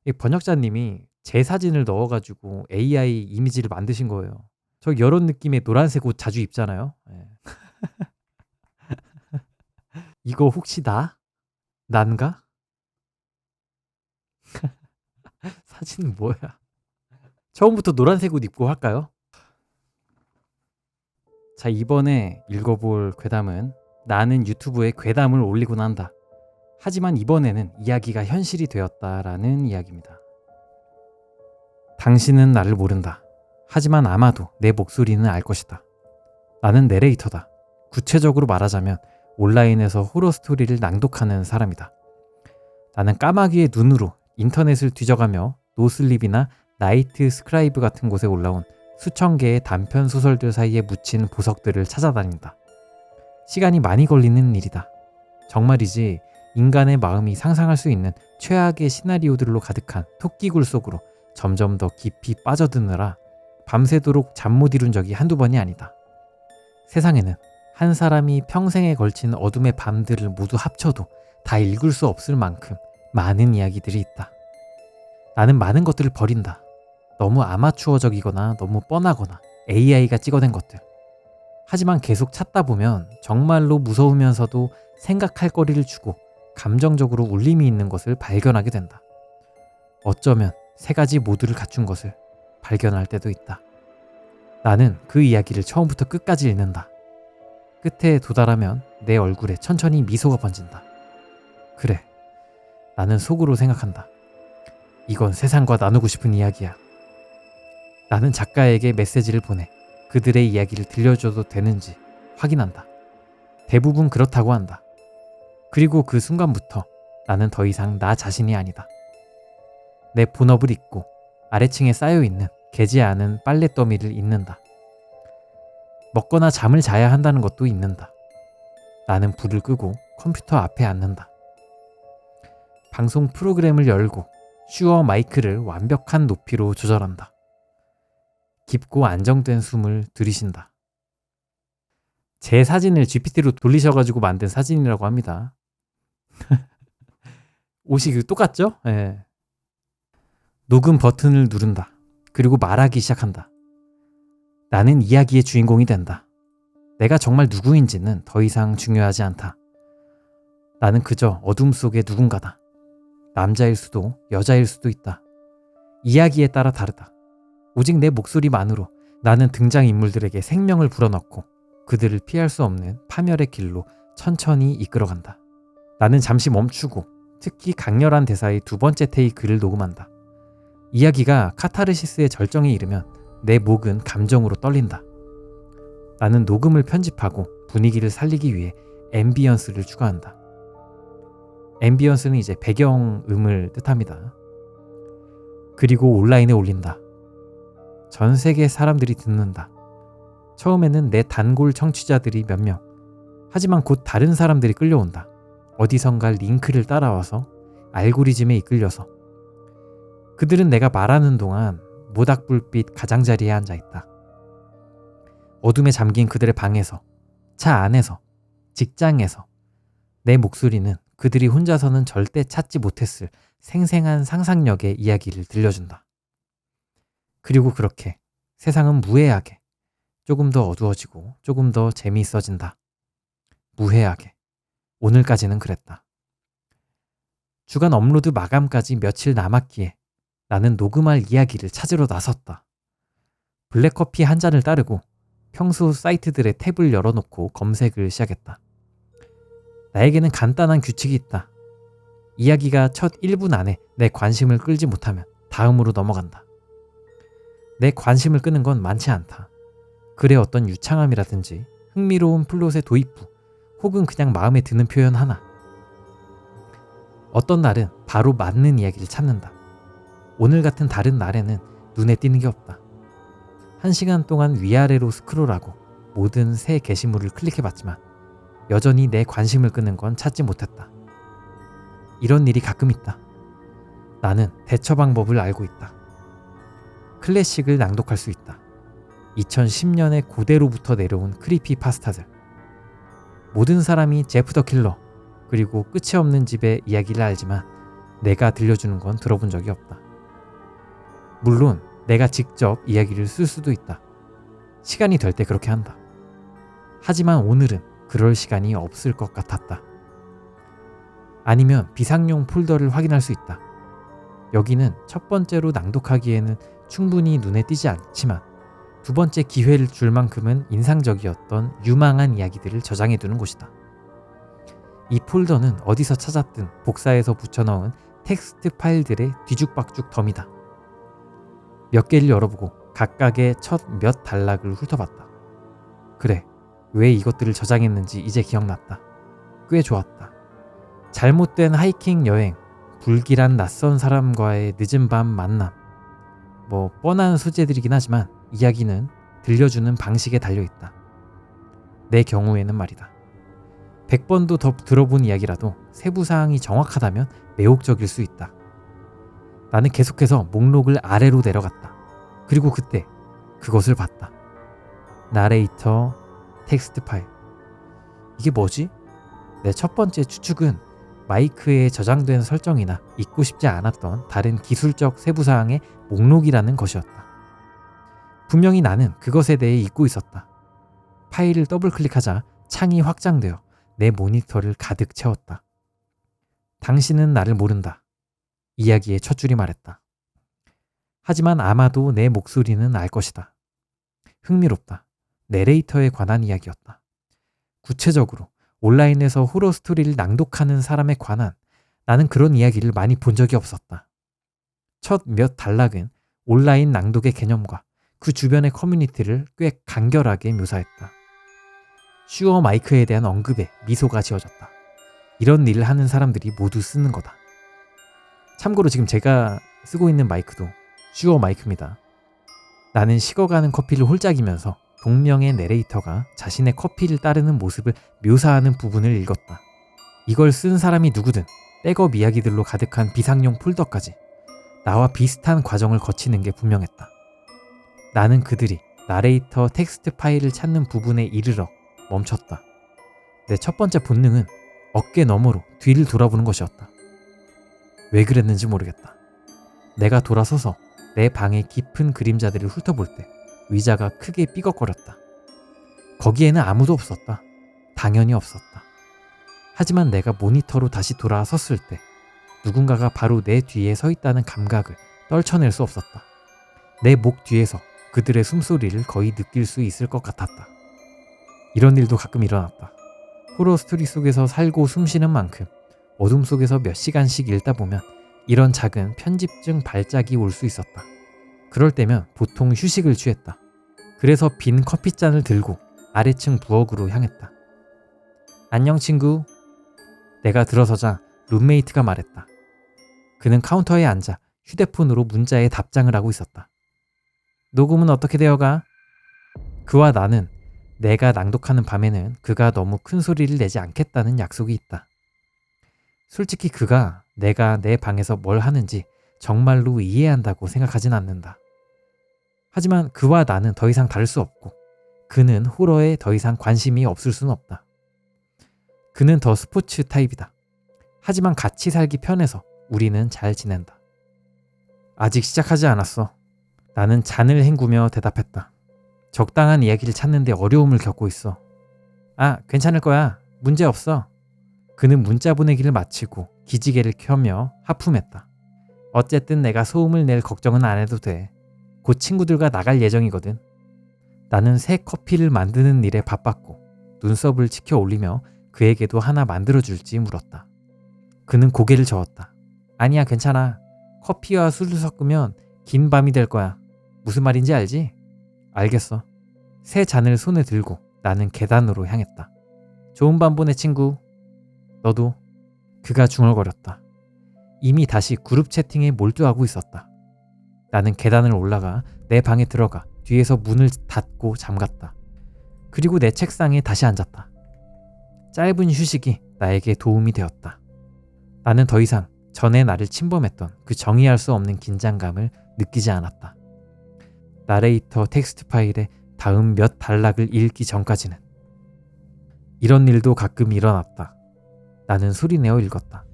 이 번역자님이 제 사진을 넣어가지고 AI 이미지를 만드신 거예요. 저 이런 느낌의 노란색 옷 자주 입잖아요. 예. 이거 혹시 나? 난가? 사진은 뭐야? 처음부터 노란색 옷 입고 할까요? 자, 이번에 읽어볼 괴담은 나는 유튜브에 괴담을 올리고 난다. 하지만 이번에는 이야기가 현실이 되었다라는 이야기입니다. 당신은 나를 모른다. 하지만 아마도 내 목소리는 알 것이다. 나는 내레이터다. 구체적으로 말하자면 온라인에서 호러 스토리를 낭독하는 사람이다. 나는 까마귀의 눈으로 인터넷을 뒤져가며 노슬립이나 나이트 스크라이브 같은 곳에 올라온 수천 개의 단편 소설들 사이에 묻힌 보석들을 찾아다닌다. 시간이 많이 걸리는 일이다. 정말이지 인간의 마음이 상상할 수 있는 최악의 시나리오들로 가득한 토끼굴 속으로 점점 더 깊이 빠져드느라 밤새도록 잠 못 이룬 적이 한두 번이 아니다. 세상에는 한 사람이 평생에 걸친 어둠의 밤들을 모두 합쳐도 다 읽을 수 없을 만큼 많은 이야기들이 있다. 나는 많은 것들을 버린다. 너무 아마추어적이거나 너무 뻔하거나 AI가 찍어낸 것들. 하지만 계속 찾다 보면 정말로 무서우면서도 생각할 거리를 주고 감정적으로 울림이 있는 것을 발견하게 된다. 어쩌면 세 가지 모두를 갖춘 것을 발견할 때도 있다. 나는 그 이야기를 처음부터 끝까지 읽는다. 끝에 도달하면 내 얼굴에 천천히 미소가 번진다. 그래, 나는 속으로 생각한다. 이건 세상과 나누고 싶은 이야기야. 나는 작가에게 메시지를 보내 그들의 이야기를 들려줘도 되는지 확인한다. 대부분 그렇다고 한다. 그리고 그 순간부터 나는 더 이상 나 자신이 아니다. 내 본업을 잊고 아래층에 쌓여있는 개지 않은 빨래 더미를 잊는다. 먹거나 잠을 자야 한다는 것도 잊는다. 나는 불을 끄고 컴퓨터 앞에 앉는다. 방송 프로그램을 열고 슈어 마이크를 완벽한 높이로 조절한다. 깊고 안정된 숨을 들이쉰다. 제 사진을 GPT로 돌리셔가지고 만든 사진이라고 합니다. 옷이 똑같죠? 예. 녹음 버튼을 누른다. 그리고 말하기 시작한다. 나는 이야기의 주인공이 된다. 내가 정말 누구인지는 더 이상 중요하지 않다. 나는 그저 어둠 속의 누군가다. 남자일 수도 여자일 수도 있다. 이야기에 따라 다르다. 오직 내 목소리만으로 나는 등장인물들에게 생명을 불어넣고 그들을 피할 수 없는 파멸의 길로 천천히 이끌어간다. 나는 잠시 멈추고 특히 강렬한 대사의 두 번째 테이크를 녹음한다. 이야기가 카타르시스의 절정에 이르면 내 목은 감정으로 떨린다. 나는 녹음을 편집하고 분위기를 살리기 위해 앰비언스를 추가한다. 앰비언스는 이제 배경음을 뜻합니다. 그리고 온라인에 올린다. 전 세계 사람들이 듣는다. 처음에는 내 단골 청취자들이 몇 명. 하지만 곧 다른 사람들이 끌려온다. 어디선가 링크를 따라와서 알고리즘에 이끌려서. 그들은 내가 말하는 동안 모닥불빛 가장자리에 앉아있다. 어둠에 잠긴 그들의 방에서, 차 안에서, 직장에서 내 목소리는 그들이 혼자서는 절대 찾지 못했을 생생한 상상력의 이야기를 들려준다. 그리고 그렇게 세상은 무해하게 조금 더 어두워지고 조금 더 재미있어진다. 무해하게. 오늘까지는 그랬다. 주간 업로드 마감까지 며칠 남았기에 나는 녹음할 이야기를 찾으러 나섰다. 블랙커피 한 잔을 따르고 평소 사이트들의 탭을 열어놓고 검색을 시작했다. 나에게는 간단한 규칙이 있다. 이야기가 첫 1분 안에 내 관심을 끌지 못하면 다음으로 넘어간다. 내 관심을 끄는 건 많지 않다. 글의 어떤 유창함이라든지 흥미로운 플롯의 도입부 혹은 그냥 마음에 드는 표현 하나. 어떤 날은 바로 맞는 이야기를 찾는다. 오늘 같은 다른 날에는 눈에 띄는 게 없다. 1시간 동안 위아래로 스크롤하고 모든 새 게시물을 클릭해봤지만 여전히 내 관심을 끄는 건 찾지 못했다. 이런 일이 가끔 있다. 나는 대처 방법을 알고 있다. 클래식을 낭독할 수 있다. 2010년에 고대로부터 내려온 크리피 파스타들. 모든 사람이 제프 더 킬러 그리고 끝이 없는 집의 이야기를 알지만 내가 들려주는 건 들어본 적이 없다. 물론 내가 직접 이야기를 쓸 수도 있다. 시간이 될 때 그렇게 한다. 하지만 오늘은 그럴 시간이 없을 것 같았다. 아니면 비상용 폴더를 확인할 수 있다. 여기는 첫 번째로 낭독하기에는 충분히 눈에 띄지 않지만 두 번째 기회를 줄 만큼은 인상적이었던 유망한 이야기들을 저장해두는 곳이다. 이 폴더는 어디서 찾았든 복사해서 붙여넣은 텍스트 파일들의 뒤죽박죽 덤이다. 몇 개를 열어보고 각각의 첫 몇 단락을 훑어봤다. 그래, 왜 이것들을 저장했는지 이제 기억났다. 꽤 좋았다. 잘못된 하이킹 여행, 불길한 낯선 사람과의 늦은 밤 만남. 뻔한 소재들이긴 하지만 이야기는 들려주는 방식에 달려있다. 내 경우에는 말이다. 100번도 더 들어본 이야기라도 세부사항이 정확하다면 매혹적일 수 있다. 나는 계속해서 목록을 아래로 내려갔다. 그리고 그때 그것을 봤다. 나레이터 텍스트 파일. 이게 뭐지? 내 첫 번째 추측은 마이크에 저장된 설정이나 잊고 싶지 않았던 다른 기술적 세부사항의 목록이라는 것이었다. 분명히 나는 그것에 대해 잊고 있었다. 파일을 더블클릭하자 창이 확장되어 내 모니터를 가득 채웠다. 당신은 나를 모른다. 이야기의 첫 줄이 말했다. 하지만 아마도 내 목소리는 알 것이다. 흥미롭다. 내레이터에 관한 이야기였다. 구체적으로 온라인에서 호러 스토리를 낭독하는 사람에 관한 나는 그런 이야기를 많이 본 적이 없었다. 첫 몇 단락은 온라인 낭독의 개념과 그 주변의 커뮤니티를 꽤 간결하게 묘사했다. 슈어 마이크에 대한 언급에 미소가 지어졌다. 이런 일을 하는 사람들이 모두 쓰는 거다. 참고로 지금 제가 쓰고 있는 마이크도 슈어 마이크입니다. 나는 식어가는 커피를 홀짝이면서 동명의 내레이터가 자신의 커피를 따르는 모습을 묘사하는 부분을 읽었다. 이걸 쓴 사람이 누구든 백업 이야기들로 가득한 비상용 폴더까지 나와 비슷한 과정을 거치는 게 분명했다. 나는 그들이 나레이터 텍스트 파일을 찾는 부분에 이르러 멈췄다. 내 첫 번째 본능은 어깨 너머로 뒤를 돌아보는 것이었다. 왜 그랬는지 모르겠다. 내가 돌아서서 내 방의 깊은 그림자들을 훑어볼 때 의자가 크게 삐걱거렸다. 거기에는 아무도 없었다. 당연히 없었다. 하지만 내가 모니터로 다시 돌아섰을 때 누군가가 바로 내 뒤에 서 있다는 감각을 떨쳐낼 수 없었다. 내 목 뒤에서 그들의 숨소리를 거의 느낄 수 있을 것 같았다. 이런 일도 가끔 일어났다. 호러 스토리 속에서 살고 숨쉬는 만큼 어둠 속에서 몇 시간씩 읽다 보면 이런 작은 편집증 발작이 올 수 있었다. 그럴 때면 보통 휴식을 취했다. 그래서 빈 커피잔을 들고 아래층 부엌으로 향했다. 안녕 친구. 내가 들어서자 룸메이트가 말했다. 그는 카운터에 앉아 휴대폰으로 문자에 답장을 하고 있었다. 녹음은 어떻게 되어가? 그와 나는 내가 낭독하는 밤에는 그가 너무 큰 소리를 내지 않겠다는 약속이 있다. 솔직히 그가 내가 내 방에서 뭘 하는지 정말로 이해한다고 생각하진 않는다. 하지만 그와 나는 더 이상 다를 수 없고 그는 호러에 더 이상 관심이 없을 수는 없다. 그는 더 스포츠 타입이다. 하지만 같이 살기 편해서 우리는 잘 지낸다. 아직 시작하지 않았어. 나는 잔을 헹구며 대답했다. 적당한 이야기를 찾는데 어려움을 겪고 있어. 아, 괜찮을 거야. 문제 없어. 그는 문자 보내기를 마치고 기지개를 켜며 하품했다. 어쨌든 내가 소음을 낼 걱정은 안 해도 돼. 곧 친구들과 나갈 예정이거든. 나는 새 커피를 만드는 일에 바빴고 눈썹을 치켜 올리며 그에게도 하나 만들어줄지 물었다. 그는 고개를 저었다. 아니야, 괜찮아. 커피와 술을 섞으면 긴 밤이 될 거야. 무슨 말인지 알지? 알겠어. 새 잔을 손에 들고 나는 계단으로 향했다. 좋은 밤 보내 친구. 너도. 그가 중얼거렸다. 이미 다시 그룹 채팅에 몰두하고 있었다. 나는 계단을 올라가 내 방에 들어가 뒤에서 문을 닫고 잠갔다. 그리고 내 책상에 다시 앉았다. 짧은 휴식이 나에게 도움이 되었다. 나는 더 이상 전에 나를 침범했던 그 정의할 수 없는 긴장감을 느끼지 않았다. 나레이터 텍스트 파일의 다음 몇 단락을 읽기 전까지는. 이런 일도 가끔 일어났다. 나는 소리내어 읽었다.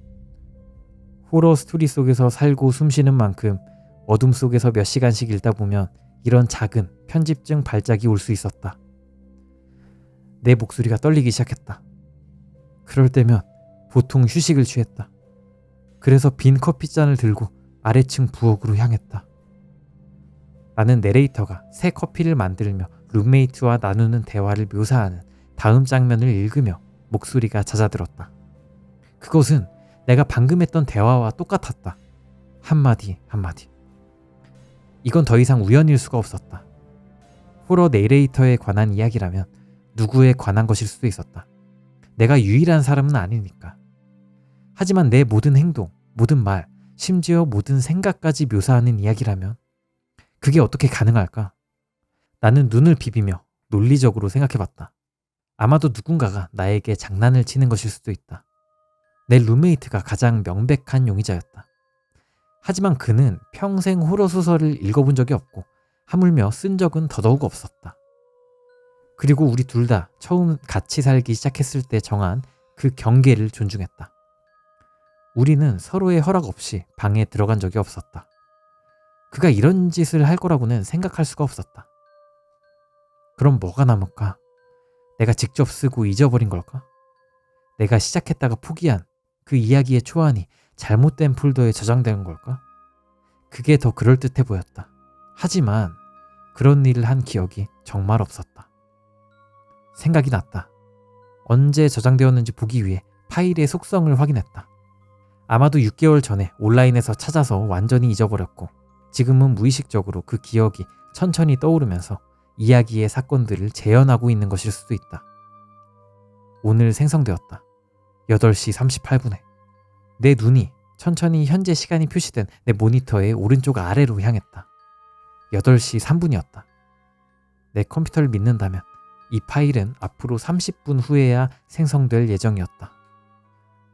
호러 스토리 속에서 살고 숨쉬는 만큼 어둠 속에서 몇 시간씩 읽다 보면 이런 작은 편집증 발작이 올 수 있었다. 내 목소리가 떨리기 시작했다. 그럴 때면 보통 휴식을 취했다. 그래서 빈 커피잔을 들고 아래층 부엌으로 향했다. 나는 내레이터가 새 커피를 만들며 룸메이트와 나누는 대화를 묘사하는 다음 장면을 읽으며 목소리가 잦아들었다. 그것은 내가 방금 했던 대화와 똑같았다. 한마디 한마디. 이건 더 이상 우연일 수가 없었다. 호러 내레이터에 관한 이야기라면 누구에 관한 것일 수도 있었다. 내가 유일한 사람은 아니니까. 하지만 내 모든 행동, 모든 말, 심지어 모든 생각까지 묘사하는 이야기라면 그게 어떻게 가능할까? 나는 눈을 비비며 논리적으로 생각해봤다. 아마도 누군가가 나에게 장난을 치는 것일 수도 있다. 내 룸메이트가 가장 명백한 용의자였다. 하지만 그는 평생 호러 소설을 읽어본 적이 없고 하물며 쓴 적은 더더욱 없었다. 그리고 우리 둘 다 처음 같이 살기 시작했을 때 정한 그 경계를 존중했다. 우리는 서로의 허락 없이 방에 들어간 적이 없었다. 그가 이런 짓을 할 거라고는 생각할 수가 없었다. 그럼 뭐가 남을까? 내가 직접 쓰고 잊어버린 걸까? 내가 시작했다가 포기한 그 이야기의 초안이 잘못된 폴더에 저장된 걸까? 그게 더 그럴듯해 보였다. 하지만 그런 일을 한 기억이 정말 없었다. 생각이 났다. 언제 저장되었는지 보기 위해 파일의 속성을 확인했다. 아마도 6개월 전에 온라인에서 찾아서 완전히 잊어버렸고 지금은 무의식적으로 그 기억이 천천히 떠오르면서 이야기의 사건들을 재현하고 있는 것일 수도 있다. 오늘 생성되었다. 8시 38분에. 내 눈이 천천히 현재 시간이 표시된 내 모니터의 오른쪽 아래로 향했다. 8시 3분이었다. 내 컴퓨터를 믿는다면 이 파일은 앞으로 30분 후에야 생성될 예정이었다.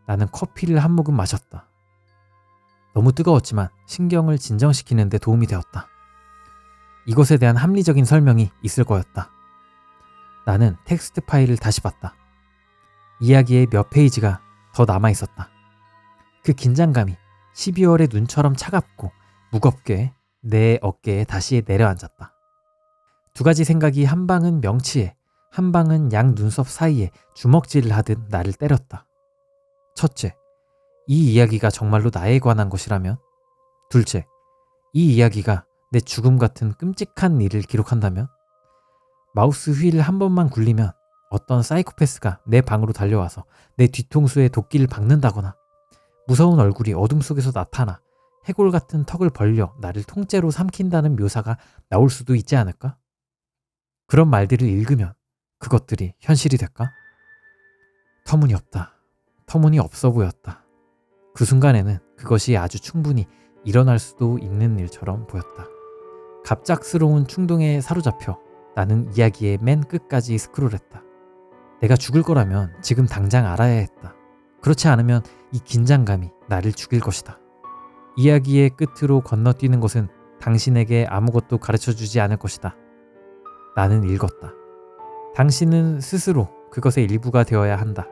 나는 커피를 한 모금 마셨다. 너무 뜨거웠지만 신경을 진정시키는 데 도움이 되었다. 이것에 대한 합리적인 설명이 있을 거였다. 나는 텍스트 파일을 다시 봤다. 이야기의 몇 페이지가 더 남아있었다. 그 긴장감이 12월의 눈처럼 차갑고 무겁게 내 어깨에 다시 내려앉았다. 두 가지 생각이 한 방은 명치에, 한 방은 양 눈썹 사이에 주먹질을 하듯 나를 때렸다. 첫째, 이 이야기가 정말로 나에 관한 것이라면? 둘째, 이 이야기가 내 죽음 같은 끔찍한 일을 기록한다면? 마우스 휠을 한 번만 굴리면 어떤 사이코패스가 내 방으로 달려와서 내 뒤통수에 도끼를 박는다거나 무서운 얼굴이 어둠 속에서 나타나 해골 같은 턱을 벌려 나를 통째로 삼킨다는 묘사가 나올 수도 있지 않을까? 그런 말들을 읽으면 그것들이 현실이 될까? 터무니없다. 터무니없어 보였다. 그 순간에는 그것이 아주 충분히 일어날 수도 있는 일처럼 보였다. 갑작스러운 충동에 사로잡혀 나는 이야기의 맨 끝까지 스크롤했다. 내가 죽을 거라면 지금 당장 알아야 했다. 그렇지 않으면 이 긴장감이 나를 죽일 것이다. 이야기의 끝으로 건너뛰는 것은 당신에게 아무것도 가르쳐주지 않을 것이다. 나는 읽었다. 당신은 스스로 그것의 일부가 되어야 한다.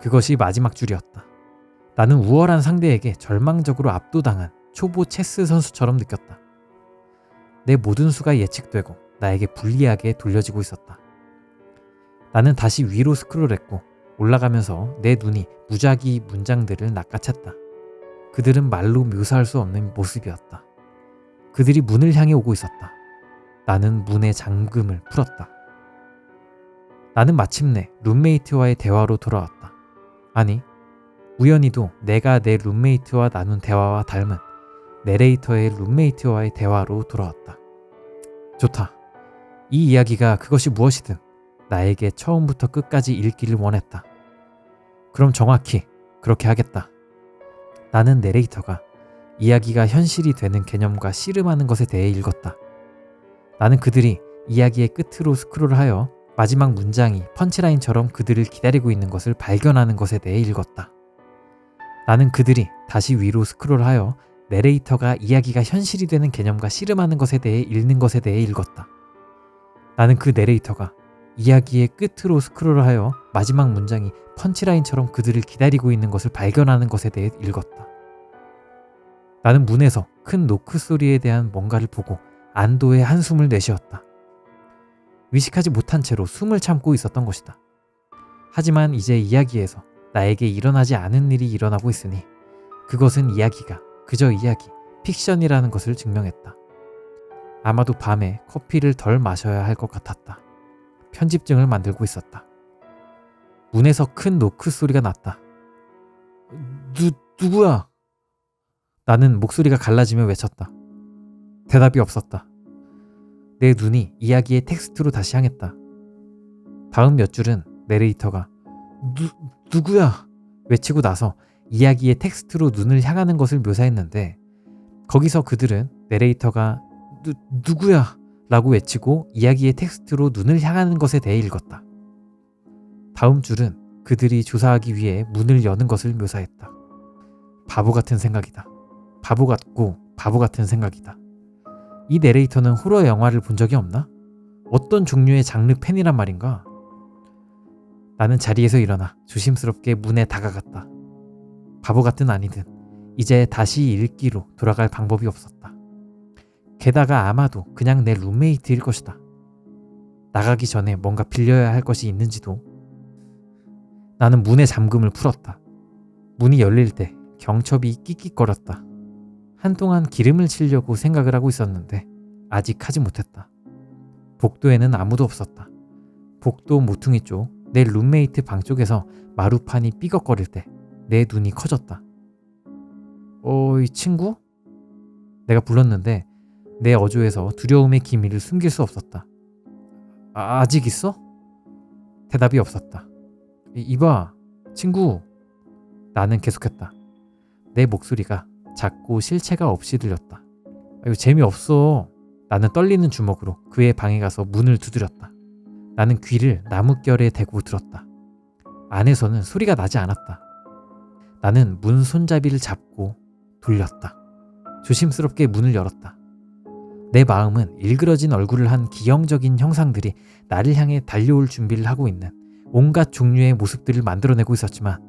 그것이 마지막 줄이었다. 나는 우월한 상대에게 절망적으로 압도당한 초보 체스 선수처럼 느꼈다. 내 모든 수가 예측되고 나에게 불리하게 돌려지고 있었다. 나는 다시 위로 스크롤했고 올라가면서 내 눈이 무작위 문장들을 낚아챘다. 그들은 말로 묘사할 수 없는 모습이었다. 그들이 문을 향해 오고 있었다. 나는 문의 잠금을 풀었다. 나는 마침내 룸메이트와의 대화로 돌아왔다. 아니, 우연히도 내가 내 룸메이트와 나눈 대화와 닮은 내레이터의 룸메이트와의 대화로 돌아왔다. 좋다. 이 이야기가 그것이 무엇이든 나에게 처음부터 끝까지 읽기를 원했다. 그럼 정확히 그렇게 하겠다. 나는 내레이터가 이야기가 현실이 되는 개념과 씨름하는 것에 대해 읽었다. 나는 그들이 이야기의 끝으로 스크롤하여 마지막 문장이 펀치라인처럼 그들을 기다리고 있는 것을 발견하는 것에 대해 읽었다. 나는 그들이 다시 위로 스크롤하여 내레이터가 이야기가 현실이 되는 개념과 씨름하는 것에 대해 읽는 것에 대해 읽었다. 나는 그 내레이터가 이야기의 끝으로 스크롤하여 마지막 문장이 펀치라인처럼 그들을 기다리고 있는 것을 발견하는 것에 대해 읽었다. 나는 문에서 큰 노크 소리에 대한 뭔가를 보고 안도의 한숨을 내쉬었다. 의식하지 못한 채로 숨을 참고 있었던 것이다. 하지만 이제 이야기에서 나에게 일어나지 않은 일이 일어나고 있으니 그것은 이야기가 그저 이야기, 픽션이라는 것을 증명했다. 아마도 밤에 커피를 덜 마셔야 할 것 같았다. 편집증을 만들고 있었다. 문에서 큰 노크 소리가 났다. 누구야? 나는 목소리가 갈라지며 외쳤다. 대답이 없었다. 내 눈이 이야기의 텍스트로 다시 향했다. 다음 몇 줄은 내레이터가 누구야? 외치고 나서 이야기의 텍스트로 눈을 향하는 것을 묘사했는데 거기서 그들은 내레이터가 누구야? 라고 외치고 이야기의 텍스트로 눈을 향하는 것에 대해 읽었다. 다음 줄은 그들이 조사하기 위해 문을 여는 것을 묘사했다. 바보 같은 생각이다. 바보 같고 바보 같은 생각이다. 이 내레이터는 호러 영화를 본 적이 없나? 어떤 종류의 장르 팬이란 말인가? 나는 자리에서 일어나 조심스럽게 문에 다가갔다. 바보 같든 아니든 이제 다시 읽기로 돌아갈 방법이 없었다. 게다가 아마도 그냥 내 룸메이트일 것이다. 나가기 전에 뭔가 빌려야 할 것이 있는지도. 나는 문의 잠금을 풀었다. 문이 열릴 때 경첩이 끽끽거렸다. 한동안 기름을 치려고 생각을 하고 있었는데 아직 하지 못했다. 복도에는 아무도 없었다. 복도 모퉁이 쪽 내 룸메이트 방 쪽에서 마루판이 삐걱거릴 때 내 눈이 커졌다. 어이 친구? 내가 불렀는데 내 어조에서 두려움의 기미를 숨길 수 없었다. 아직 있어? 대답이 없었다. 이봐 친구. 나는 계속했다. 내 목소리가 작고 실체가 없이 들렸다. 이거 재미없어. 나는 떨리는 주먹으로 그의 방에 가서 문을 두드렸다. 나는 귀를 나뭇결에 대고 들었다. 안에서는 소리가 나지 않았다. 나는 문 손잡이를 잡고 돌렸다. 조심스럽게 문을 열었다. 내 마음은 일그러진 얼굴을 한 기형적인 형상들이 나를 향해 달려올 준비를 하고 있는 온갖 종류의 모습들을 만들어내고 있었지만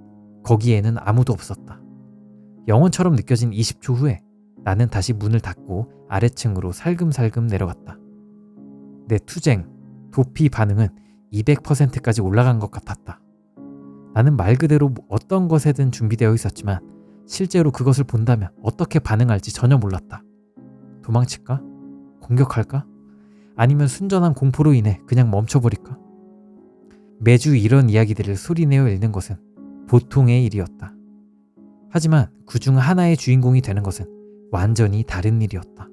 거기에는 아무도 없었다. 영혼처럼 느껴진 20초 후에 나는 다시 문을 닫고 아래층으로 살금살금 내려갔다. 내 투쟁, 도피 반응은 200%까지 올라간 것 같았다. 나는 말 그대로 어떤 것에든 준비되어 있었지만 실제로 그것을 본다면 어떻게 반응할지 전혀 몰랐다. 도망칠까? 공격할까? 아니면 순전한 공포로 인해 그냥 멈춰버릴까? 매주 이런 이야기들을 소리내어 읽는 것은 보통의 일이었다. 하지만 그중 하나의 주인공이 되는 것은 완전히 다른 일이었다.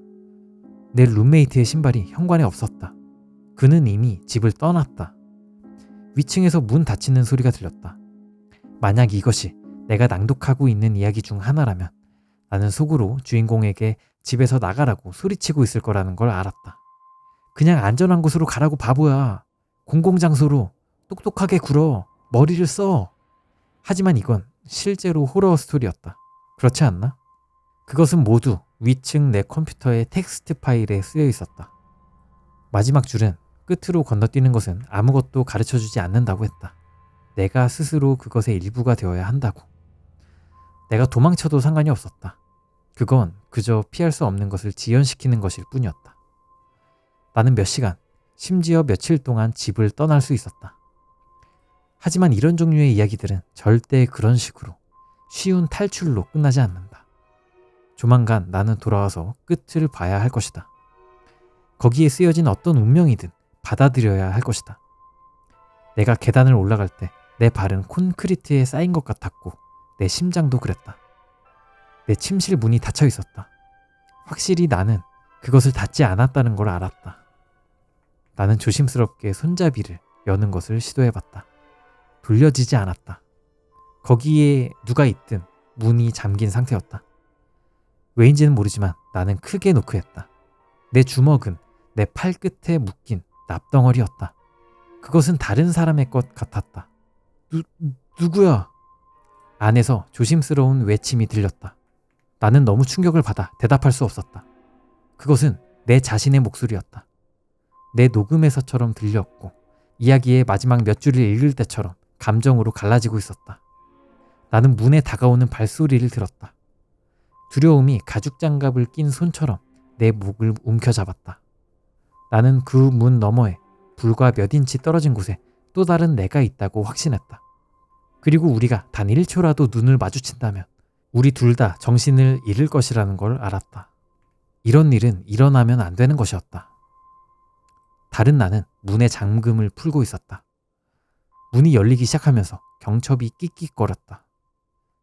내 룸메이트의 신발이 현관에 없었다. 그는 이미 집을 떠났다. 위층에서 문 닫히는 소리가 들렸다. 만약 이것이 내가 낭독하고 있는 이야기 중 하나라면 나는 속으로 주인공에게 집에서 나가라고 소리치고 있을 거라는 걸 알았다. 그냥 안전한 곳으로 가라고 바보야. 공공장소로 똑똑하게 굴어. 머리를 써. 하지만 이건 실제로 호러 스토리였다. 그렇지 않나? 그것은 모두 위층 내 컴퓨터의 텍스트 파일에 쓰여 있었다. 마지막 줄은 끝으로 건너뛰는 것은 아무것도 가르쳐주지 않는다고 했다. 내가 스스로 그것의 일부가 되어야 한다고. 내가 도망쳐도 상관이 없었다. 그건 그저 피할 수 없는 것을 지연시키는 것일 뿐이었다. 나는 몇 시간, 심지어 며칠 동안 집을 떠날 수 있었다. 하지만 이런 종류의 이야기들은 절대 그런 식으로 쉬운 탈출로 끝나지 않는다. 조만간 나는 돌아와서 끝을 봐야 할 것이다. 거기에 쓰여진 어떤 운명이든 받아들여야 할 것이다. 내가 계단을 올라갈 때 내 발은 콘크리트에 쌓인 것 같았고 내 심장도 그랬다. 내 침실 문이 닫혀 있었다. 확실히 나는 그것을 닫지 않았다는 걸 알았다. 나는 조심스럽게 손잡이를 여는 것을 시도해봤다. 돌려지지 않았다. 거기에 누가 있든 문이 잠긴 상태였다. 왜인지는 모르지만 나는 크게 노크했다. 내 주먹은 내 팔 끝에 묶인 납덩어리였다. 그것은 다른 사람의 것 같았다. 누구야? 안에서 조심스러운 외침이 들렸다. 나는 너무 충격을 받아 대답할 수 없었다. 그것은 내 자신의 목소리였다. 내 녹음에서처럼 들렸고 이야기의 마지막 몇 줄을 읽을 때처럼 감정으로 갈라지고 있었다. 나는 문에 다가오는 발소리를 들었다. 두려움이 가죽 장갑을 낀 손처럼 내 목을 움켜잡았다. 나는 그 문 너머에 불과 몇 인치 떨어진 곳에 또 다른 내가 있다고 확신했다. 그리고 우리가 단 1초라도 눈을 마주친다면 우리 둘 다 정신을 잃을 것이라는 걸 알았다. 이런 일은 일어나면 안 되는 것이었다. 다른 나는 문의 잠금을 풀고 있었다. 문이 열리기 시작하면서 경첩이 끽끽거렸다.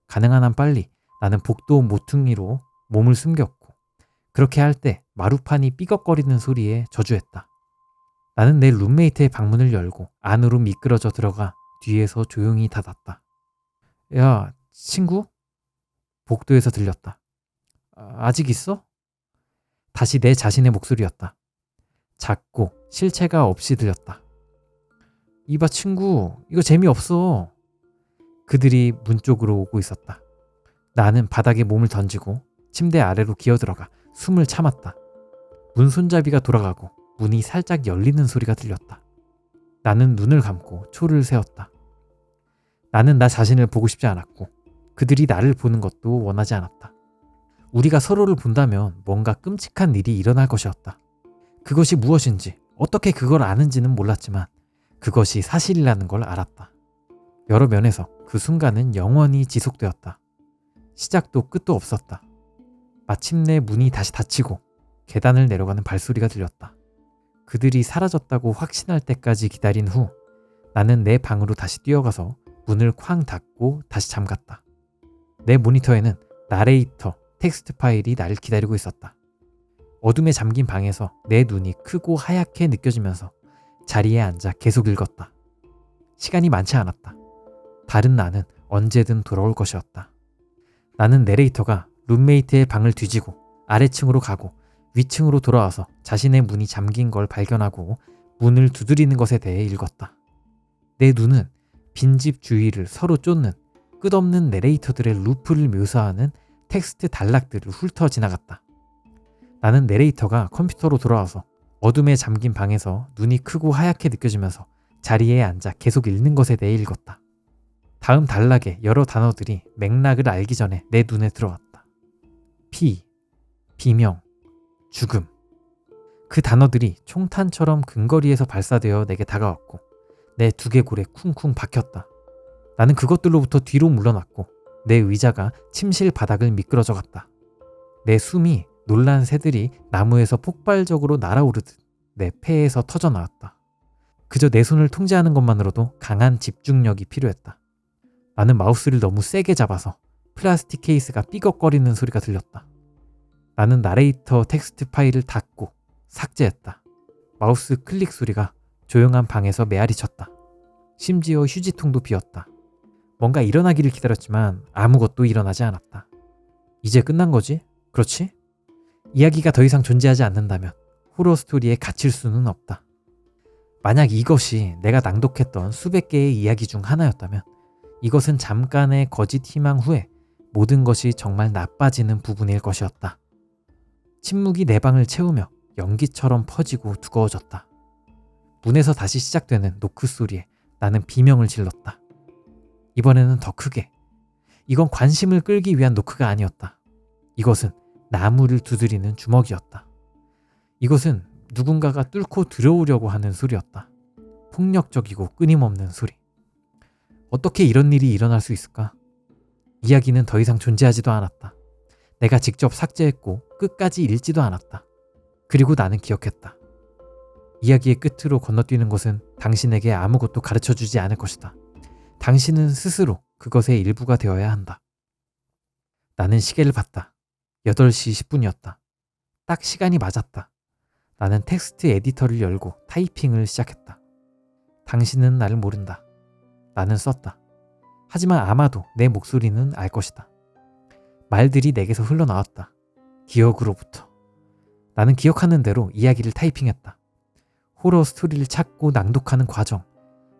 가능한 한 빨리 나는 복도 모퉁이로 몸을 숨겼고 그렇게 할 때 마루판이 삐걱거리는 소리에 저주했다. 나는 내 룸메이트의 방문을 열고 안으로 미끄러져 들어가 뒤에서 조용히 닫았다. 야, 친구? 복도에서 들렸다. 아직 있어? 다시 내 자신의 목소리였다. 작고 실체가 없이 들렸다. 이봐 친구, 이거 재미없어. 그들이 문 쪽으로 오고 있었다. 나는 바닥에 몸을 던지고 침대 아래로 기어들어가 숨을 참았다. 문 손잡이가 돌아가고 문이 살짝 열리는 소리가 들렸다. 나는 눈을 감고 초를 세웠다. 나는 나 자신을 보고 싶지 않았고 그들이 나를 보는 것도 원하지 않았다. 우리가 서로를 본다면 뭔가 끔찍한 일이 일어날 것이었다. 그것이 무엇인지 어떻게 그걸 아는지는 몰랐지만 그것이 사실이라는 걸 알았다. 여러 면에서 그 순간은 영원히 지속되었다. 시작도 끝도 없었다. 마침내 문이 다시 닫히고 계단을 내려가는 발소리가 들렸다. 그들이 사라졌다고 확신할 때까지 기다린 후 나는 내 방으로 다시 뛰어가서 문을 쾅 닫고 다시 잠갔다. 내 모니터에는 나레이터 텍스트 파일이 나를 기다리고 있었다. 어둠에 잠긴 방에서 내 눈이 크고 하얗게 느껴지면서 자리에 앉아 계속 읽었다. 시간이 많지 않았다. 다른 나는 언제든 돌아올 것이었다. 나는 내레이터가 룸메이트의 방을 뒤지고 아래층으로 가고 위층으로 돌아와서 자신의 문이 잠긴 걸 발견하고 문을 두드리는 것에 대해 읽었다. 내 눈은 빈집 주위를 서로 쫓는 끝없는 내레이터들의 루프를 묘사하는 텍스트 단락들을 훑어 지나갔다. 나는 내레이터가 컴퓨터로 돌아와서 어둠에 잠긴 방에서 눈이 크고 하얗게 느껴지면서 자리에 앉아 계속 읽는 것에 대해 읽었다. 다음 단락의 여러 단어들이 맥락을 알기 전에 내 눈에 들어왔다. 피, 비명, 죽음. 그 단어들이 총탄처럼 근거리에서 발사되어 내게 다가왔고 내 두개골에 쿵쿵 박혔다. 나는 그것들로부터 뒤로 물러났고 내 의자가 침실 바닥을 미끄러져 갔다. 내 숨이 놀란 새들이 나무에서 폭발적으로 날아오르듯 내 폐에서 터져나왔다. 그저 내 손을 통제하는 것만으로도 강한 집중력이 필요했다. 나는 마우스를 너무 세게 잡아서 플라스틱 케이스가 삐걱거리는 소리가 들렸다. 나는 나레이터 텍스트 파일을 닫고 삭제했다. 마우스 클릭 소리가 조용한 방에서 메아리 쳤다. 심지어 휴지통도 비었다. 뭔가 일어나기를 기다렸지만 아무것도 일어나지 않았다. 이제 끝난 거지? 그렇지? 이야기가 더 이상 존재하지 않는다면 호러 스토리에 갇힐 수는 없다. 만약 이것이 내가 낭독했던 수백 개의 이야기 중 하나였다면 이것은 잠깐의 거짓 희망 후에 모든 것이 정말 나빠지는 부분일 것이었다. 침묵이 내 방을 채우며 연기처럼 퍼지고 두꺼워졌다. 문에서 다시 시작되는 노크 소리에 나는 비명을 질렀다. 이번에는 더 크게. 이건 관심을 끌기 위한 노크가 아니었다. 이것은 나무를 두드리는 주먹이었다. 이것은 누군가가 뚫고 들어오려고 하는 소리였다. 폭력적이고 끊임없는 소리. 어떻게 이런 일이 일어날 수 있을까? 이야기는 더 이상 존재하지도 않았다. 내가 직접 삭제했고 끝까지 읽지도 않았다. 그리고 나는 기억했다. 이야기의 끝으로 건너뛰는 것은 당신에게 아무것도 가르쳐주지 않을 것이다. 당신은 스스로 그것의 일부가 되어야 한다. 나는 시계를 봤다. 8시 10분이었다. 딱 시간이 맞았다. 나는 텍스트 에디터를 열고 타이핑을 시작했다. 당신은 나를 모른다. 나는 썼다. 하지만 아마도 내 목소리는 알 것이다. 말들이 내게서 흘러나왔다. 기억으로부터. 나는 기억하는 대로 이야기를 타이핑했다. 호러 스토리를 찾고 낭독하는 과정,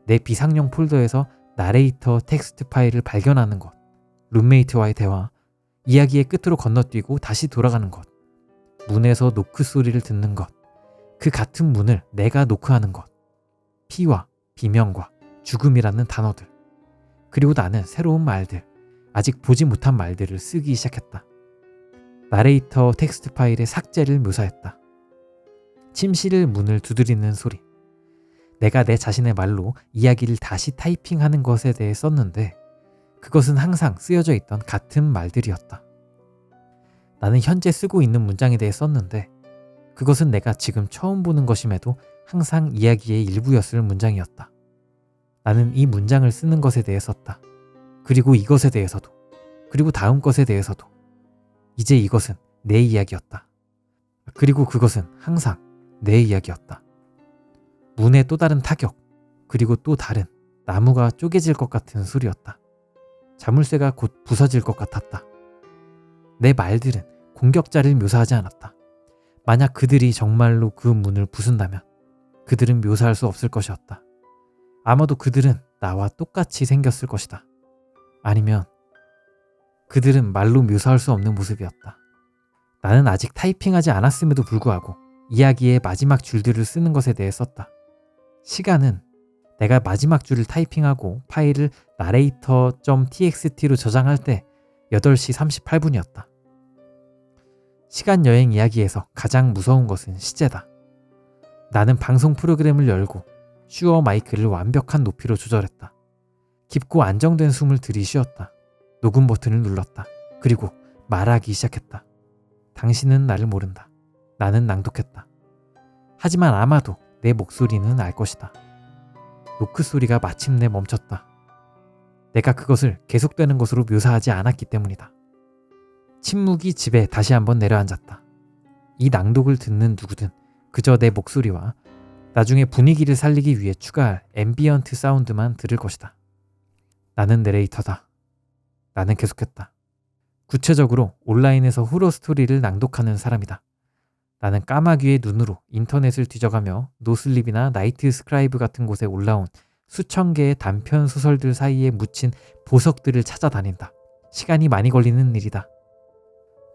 내 비상용 폴더에서 나레이터 텍스트 파일을 발견하는 것, 룸메이트와의 대화, 이야기의 끝으로 건너뛰고 다시 돌아가는 것, 문에서 노크 소리를 듣는 것, 그 같은 문을 내가 노크하는 것, 피와 비명과 죽음이라는 단어들, 그리고 나는 새로운 말들, 아직 보지 못한 말들을 쓰기 시작했다. 나레이터 텍스트 파일의 삭제를 묘사했다. 침실 문을 두드리는 소리. 내가 내 자신의 말로 이야기를 다시 타이핑하는 것에 대해 썼는데 그것은 항상 쓰여져 있던 같은 말들이었다. 나는 현재 쓰고 있는 문장에 대해 썼는데 그것은 내가 지금 처음 보는 것임에도 항상 이야기의 일부였을 문장이었다. 나는 이 문장을 쓰는 것에 대해 썼다. 그리고 이것에 대해서도, 그리고 다음 것에 대해서도. 이제 이것은 내 이야기였다. 그리고 그것은 항상 내 이야기였다. 문의 또 다른 타격, 그리고 또 다른 나무가 쪼개질 것 같은 소리였다. 자물쇠가 곧 부서질 것 같았다. 내 말들은 공격자를 묘사하지 않았다. 만약 그들이 정말로 그 문을 부순다면 그들은 묘사할 수 없을 것이었다. 아마도 그들은 나와 똑같이 생겼을 것이다. 아니면 그들은 말로 묘사할 수 없는 모습이었다. 나는 아직 타이핑하지 않았음에도 불구하고 이야기의 마지막 줄들을 쓰는 것에 대해 썼다. 시간은 내가 마지막 줄을 타이핑하고 파일을 narrator.txt로 저장할 때 8시 38분이었다. 시간 여행 이야기에서 가장 무서운 것은 시제다. 나는 방송 프로그램을 열고 슈어 마이크를 완벽한 높이로 조절했다. 깊고 안정된 숨을 들이쉬었다. 녹음 버튼을 눌렀다. 그리고 말하기 시작했다. 당신은 나를 모른다. 나는 낭독했다. 하지만 아마도 내 목소리는 알 것이다. 노크 소리가 마침내 멈췄다. 내가 그것을 계속되는 것으로 묘사하지 않았기 때문이다. 침묵이 집에 다시 한번 내려앉았다. 이 낭독을 듣는 누구든 그저 내 목소리와 나중에 분위기를 살리기 위해 추가할 앰비언트 사운드만 들을 것이다. 나는 내레이터다. 나는 계속했다. 구체적으로 온라인에서 호러 스토리를 낭독하는 사람이다. 나는 까마귀의 눈으로 인터넷을 뒤져가며 노슬립이나 나이트 스크라이브 같은 곳에 올라온 수천 개의 단편 소설들 사이에 묻힌 보석들을 찾아다닌다. 시간이 많이 걸리는 일이다.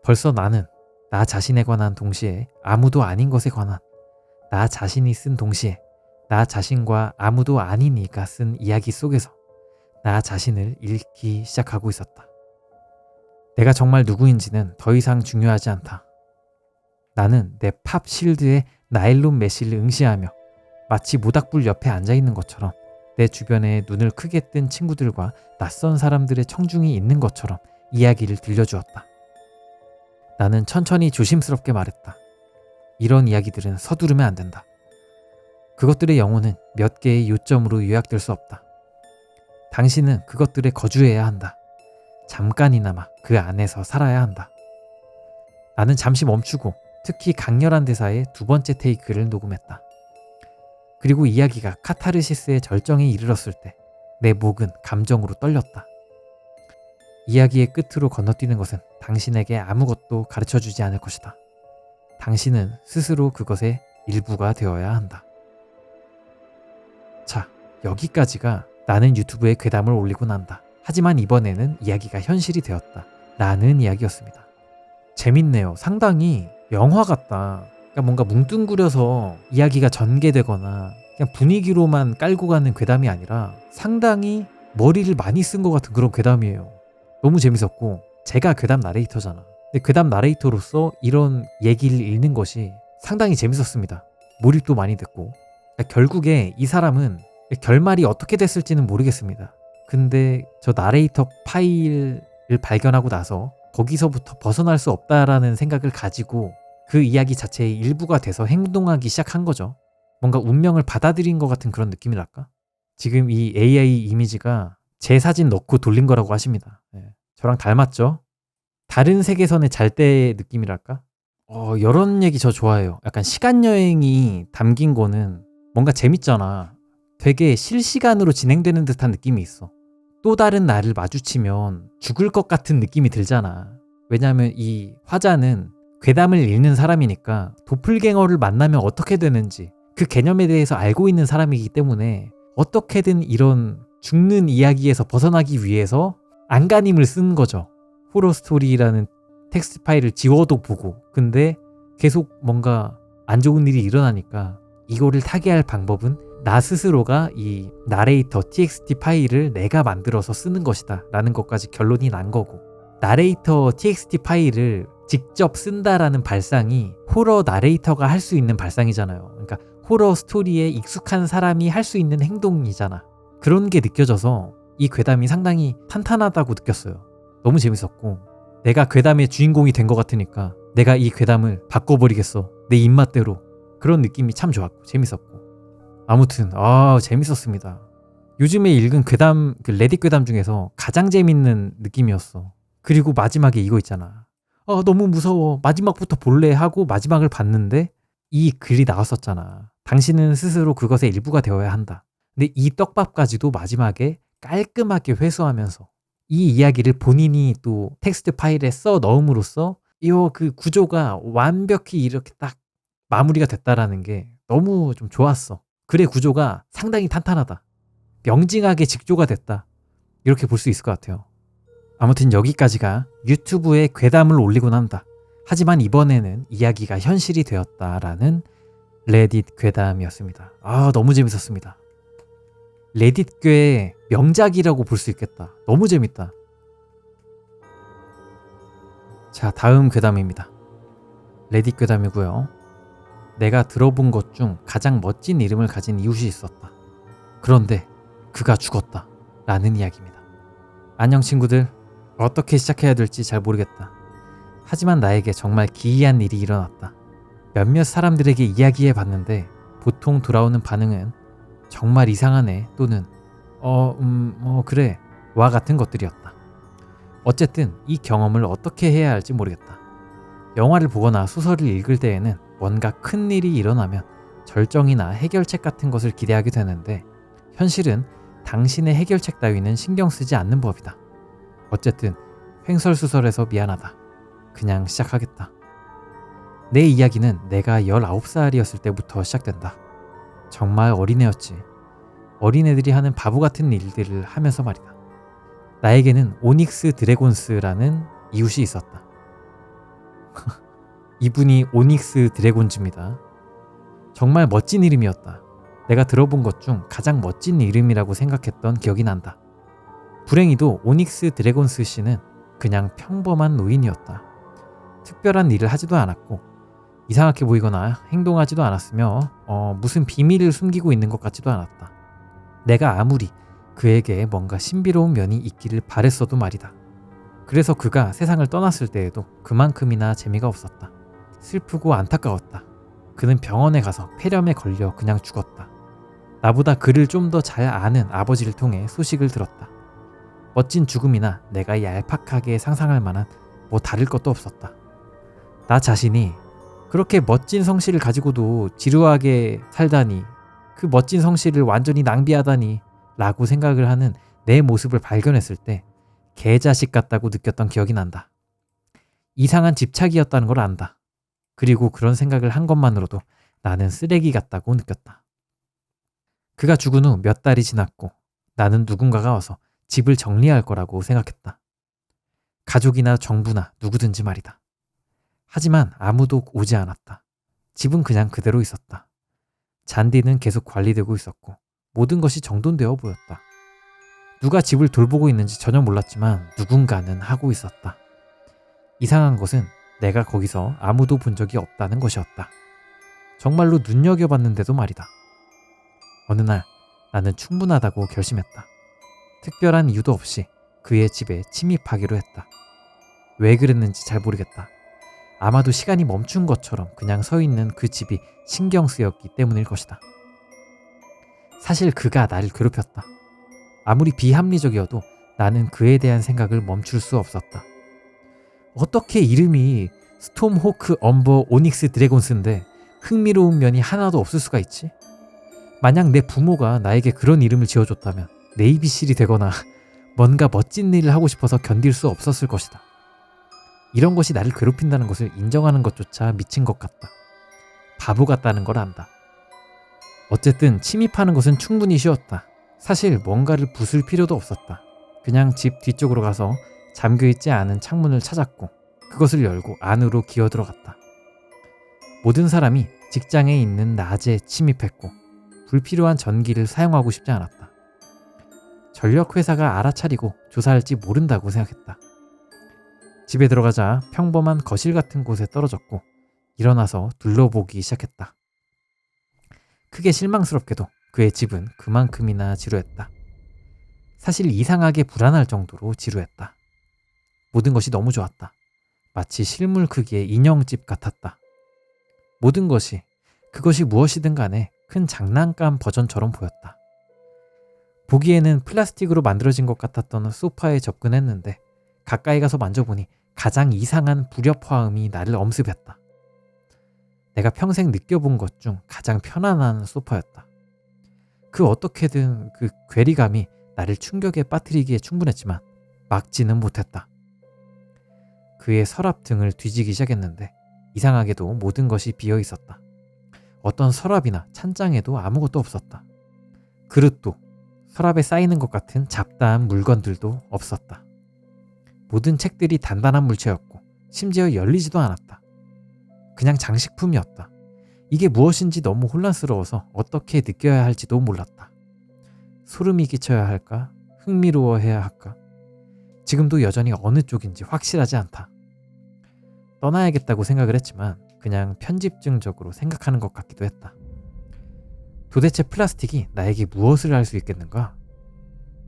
벌써 나는 나 자신에 관한 동시에 아무도 아닌 것에 관한, 나 자신이 쓴 동시에 나 자신과 아무도 아닌 이가 쓴 이야기 속에서 나 자신을 읽기 시작하고 있었다. 내가 정말 누구인지는 더 이상 중요하지 않다. 나는 내 팝 실드에 나일론 메쉬를 응시하며 마치 모닥불 옆에 앉아있는 것처럼 내 주변에 눈을 크게 뜬 친구들과 낯선 사람들의 청중이 있는 것처럼 이야기를 들려주었다. 나는 천천히 조심스럽게 말했다. 이런 이야기들은 서두르면 안 된다. 그것들의 영혼은 몇 개의 요점으로 요약될 수 없다. 당신은 그것들에 거주해야 한다. 잠깐이나마 그 안에서 살아야 한다. 나는 잠시 멈추고 특히 강렬한 대사의 두 번째 테이크를 녹음했다. 그리고 이야기가 카타르시스의 절정에 이르렀을 때 내 목은 감정으로 떨렸다. 이야기의 끝으로 건너뛰는 것은 당신에게 아무것도 가르쳐주지 않을 것이다. 당신은 스스로 그것의 일부가 되어야 한다. 자, 여기까지가 나는 유튜브에 괴담을 올리고 난다. 하지만 이번에는 이야기가 현실이 되었다. 라는 이야기였습니다. 재밌네요. 상당히 영화 같다. 그러니까 뭔가 뭉뚱그려서 이야기가 전개되거나 그냥 분위기로만 깔고 가는 괴담이 아니라 상당히 머리를 많이 쓴 것 같은 그런 괴담이에요. 너무 재밌었고 제가 괴담 나레이터잖아. 근데 괴담 나레이터로서 이런 얘기를 읽는 것이 상당히 재밌었습니다. 몰입도 많이 됐고 그러니까 결국에 이 사람은 결말이 어떻게 됐을지는 모르겠습니다. 근데 저 나레이터 파일을 발견하고 나서 거기서부터 벗어날 수 없다라는 생각을 가지고 그 이야기 자체의 일부가 돼서 행동하기 시작한 거죠. 뭔가 운명을 받아들인 것 같은 그런 느낌이랄까? 지금 이 AI 이미지가 제 사진 넣고 돌린 거라고 하십니다. 네. 저랑 닮았죠? 다른 세계선의 잘 때의 느낌이랄까? 이런 얘기 저 좋아해요. 약간 시간여행이 담긴 거는 뭔가 재밌잖아. 되게 실시간으로 진행되는 듯한 느낌이 있어. 또 다른 나를 마주치면 죽을 것 같은 느낌이 들잖아. 왜냐하면 이 화자는 괴담을 읽는 사람이니까 도플갱어를 만나면 어떻게 되는지 그 개념에 대해서 알고 있는 사람이기 때문에 어떻게든 이런 죽는 이야기에서 벗어나기 위해서 안간힘을 쓴 거죠. 호러 스토리라는 텍스트 파일을 지워도 보고 근데 계속 뭔가 안 좋은 일이 일어나니까 이거를 타개할 방법은 나 스스로가 이 나레이터 txt 파일을 내가 만들어서 쓰는 것이다 라는 것까지 결론이 난 거고 나레이터 txt 파일을 직접 쓴다라는 발상이 호러 나레이터가 할 수 있는 발상이잖아요. 그러니까 호러 스토리에 익숙한 사람이 할 수 있는 행동이잖아. 그런 게 느껴져서 이 괴담이 상당히 탄탄하다고 느꼈어요. 너무 재밌었고 내가 괴담의 주인공이 된 것 같으니까 내가 이 괴담을 바꿔버리겠어. 내 입맛대로. 그런 느낌이 참 좋았고 재밌었고 아무튼 재밌었습니다. 요즘에 읽은 괴담, 레딧 괴담 중에서 가장 재밌는 느낌이었어. 그리고 마지막에 이거 있잖아. 너무 무서워. 마지막부터 볼래 하고 마지막을 봤는데 이 글이 나왔었잖아. 당신은 스스로 그것의 일부가 되어야 한다. 근데 이 떡밥까지도 마지막에 깔끔하게 회수하면서 이 이야기를 본인이 또 텍스트 파일에 써 넣음으로써 그 구조가 완벽히 이렇게 딱 마무리가 됐다라는 게 너무 좀 좋았어. 글의 구조가 상당히 탄탄하다. 명징하게 직조가 됐다. 이렇게 볼 수 있을 것 같아요. 아무튼 여기까지가 유튜브에 괴담을 올리고 난다. 하지만 이번에는 이야기가 현실이 되었다라는 레딧 괴담이었습니다. 너무 재밌었습니다. 레딧괴의 명작이라고 볼 수 있겠다. 너무 재밌다. 자, 다음 괴담입니다. 레딧 괴담이고요. 내가 들어본 것 중 가장 멋진 이름을 가진 이웃이 있었다. 그런데 그가 죽었다. 라는 이야기입니다. 안녕 친구들. 어떻게 시작해야 될지 잘 모르겠다. 하지만 나에게 정말 기이한 일이 일어났다. 몇몇 사람들에게 이야기해 봤는데 보통 돌아오는 반응은 정말 이상하네 또는 그래 와 같은 것들이었다. 어쨌든 이 경험을 어떻게 해야 할지 모르겠다. 영화를 보거나 소설을 읽을 때에는 뭔가 큰 일이 일어나면 절정이나 해결책 같은 것을 기대하게 되는데 현실은 당신의 해결책 따위는 신경 쓰지 않는 법이다. 어쨌든 횡설수설해서 미안하다. 그냥 시작하겠다. 내 이야기는 내가 19살이었을 때부터 시작된다. 정말 어린애였지. 어린애들이 하는 바보 같은 일들을 하면서 말이다. 나에게는 오닉스 드래곤스라는 이웃이 있었다. 이분이 오닉스 드래곤즈입니다. 정말 멋진 이름이었다. 내가 들어본 것 중 가장 멋진 이름이라고 생각했던 기억이 난다. 불행히도 오닉스 드래곤스 씨는 그냥 평범한 노인이었다. 특별한 일을 하지도 않았고 이상하게 보이거나 행동하지도 않았으며 무슨 비밀을 숨기고 있는 것 같지도 않았다. 내가 아무리 그에게 뭔가 신비로운 면이 있기를 바랬어도 말이다. 그래서 그가 세상을 떠났을 때에도 그만큼이나 재미가 없었다. 슬프고 안타까웠다. 그는 병원에 가서 폐렴에 걸려 그냥 죽었다. 나보다 그를 좀 더 잘 아는 아버지를 통해 소식을 들었다. 멋진 죽음이나 내가 얄팍하게 상상할 만한 뭐 다를 것도 없었다. 나 자신이 그렇게 멋진 성씨를 가지고도 지루하게 살다니, 그 멋진 성씨를 완전히 낭비하다니 라고 생각을 하는 내 모습을 발견했을 때 개자식 같다고 느꼈던 기억이 난다. 이상한 집착이었다는 걸 안다. 그리고 그런 생각을 한 것만으로도 나는 쓰레기 같다고 느꼈다. 그가 죽은 후 몇 달이 지났고 나는 누군가가 와서 집을 정리할 거라고 생각했다. 가족이나 정부나 누구든지 말이다. 하지만 아무도 오지 않았다. 집은 그냥 그대로 있었다. 잔디는 계속 관리되고 있었고 모든 것이 정돈되어 보였다. 누가 집을 돌보고 있는지 전혀 몰랐지만 누군가는 하고 있었다. 이상한 것은 내가 거기서 아무도 본 적이 없다는 것이었다. 정말로 눈여겨봤는데도 말이다. 어느 날 나는 충분하다고 결심했다. 특별한 이유도 없이 그의 집에 침입하기로 했다. 왜 그랬는지 잘 모르겠다. 아마도 시간이 멈춘 것처럼 그냥 서 있는 그 집이 신경 쓰였기 때문일 것이다. 사실 그가 나를 괴롭혔다. 아무리 비합리적이어도 나는 그에 대한 생각을 멈출 수 없었다. 어떻게 이름이 스톰호크 엄버 오닉스 드래곤스인데 흥미로운 면이 하나도 없을 수가 있지? 만약 내 부모가 나에게 그런 이름을 지어줬다면 네이비실이 되거나 뭔가 멋진 일을 하고 싶어서 견딜 수 없었을 것이다. 이런 것이 나를 괴롭힌다는 것을 인정하는 것조차 미친 것 같다. 바보 같다는 걸 안다. 어쨌든 침입하는 것은 충분히 쉬웠다. 사실 뭔가를 부술 필요도 없었다. 그냥 집 뒤쪽으로 가서 잠겨있지 않은 창문을 찾았고 그것을 열고 안으로 기어 들어갔다. 모든 사람이 직장에 있는 낮에 침입했고 불필요한 전기를 사용하고 싶지 않았다. 전력회사가 알아차리고 조사할지 모른다고 생각했다. 집에 들어가자 평범한 거실 같은 곳에 떨어졌고 일어나서 둘러보기 시작했다. 크게 실망스럽게도 그의 집은 그만큼이나 지루했다. 사실 이상하게 불안할 정도로 지루했다. 모든 것이 너무 좋았다. 마치 실물 크기의 인형집 같았다. 모든 것이, 그것이 무엇이든 간에 큰 장난감 버전처럼 보였다. 보기에는 플라스틱으로 만들어진 것 같았던 소파에 접근했는데 가까이 가서 만져보니 가장 이상한 불협화음이 나를 엄습했다. 내가 평생 느껴본 것 중 가장 편안한 소파였다. 그 어떻게든 그 괴리감이 나를 충격에 빠뜨리기에 충분했지만 막지는 못했다. 그의 서랍 등을 뒤지기 시작했는데 이상하게도 모든 것이 비어 있었다. 어떤 서랍이나 찬장에도 아무것도 없었다. 그릇도 서랍에 쌓이는 것 같은 잡다한 물건들도 없었다. 모든 책들이 단단한 물체였고 심지어 열리지도 않았다. 그냥 장식품이었다. 이게 무엇인지 너무 혼란스러워서 어떻게 느껴야 할지도 몰랐다. 소름이 끼쳐야 할까? 흥미로워해야 할까? 지금도 여전히 어느 쪽인지 확실하지 않다. 떠나야겠다고 생각을 했지만 그냥 편집증적으로 생각하는 것 같기도 했다. 도대체 플라스틱이 나에게 무엇을 할 수 있겠는가?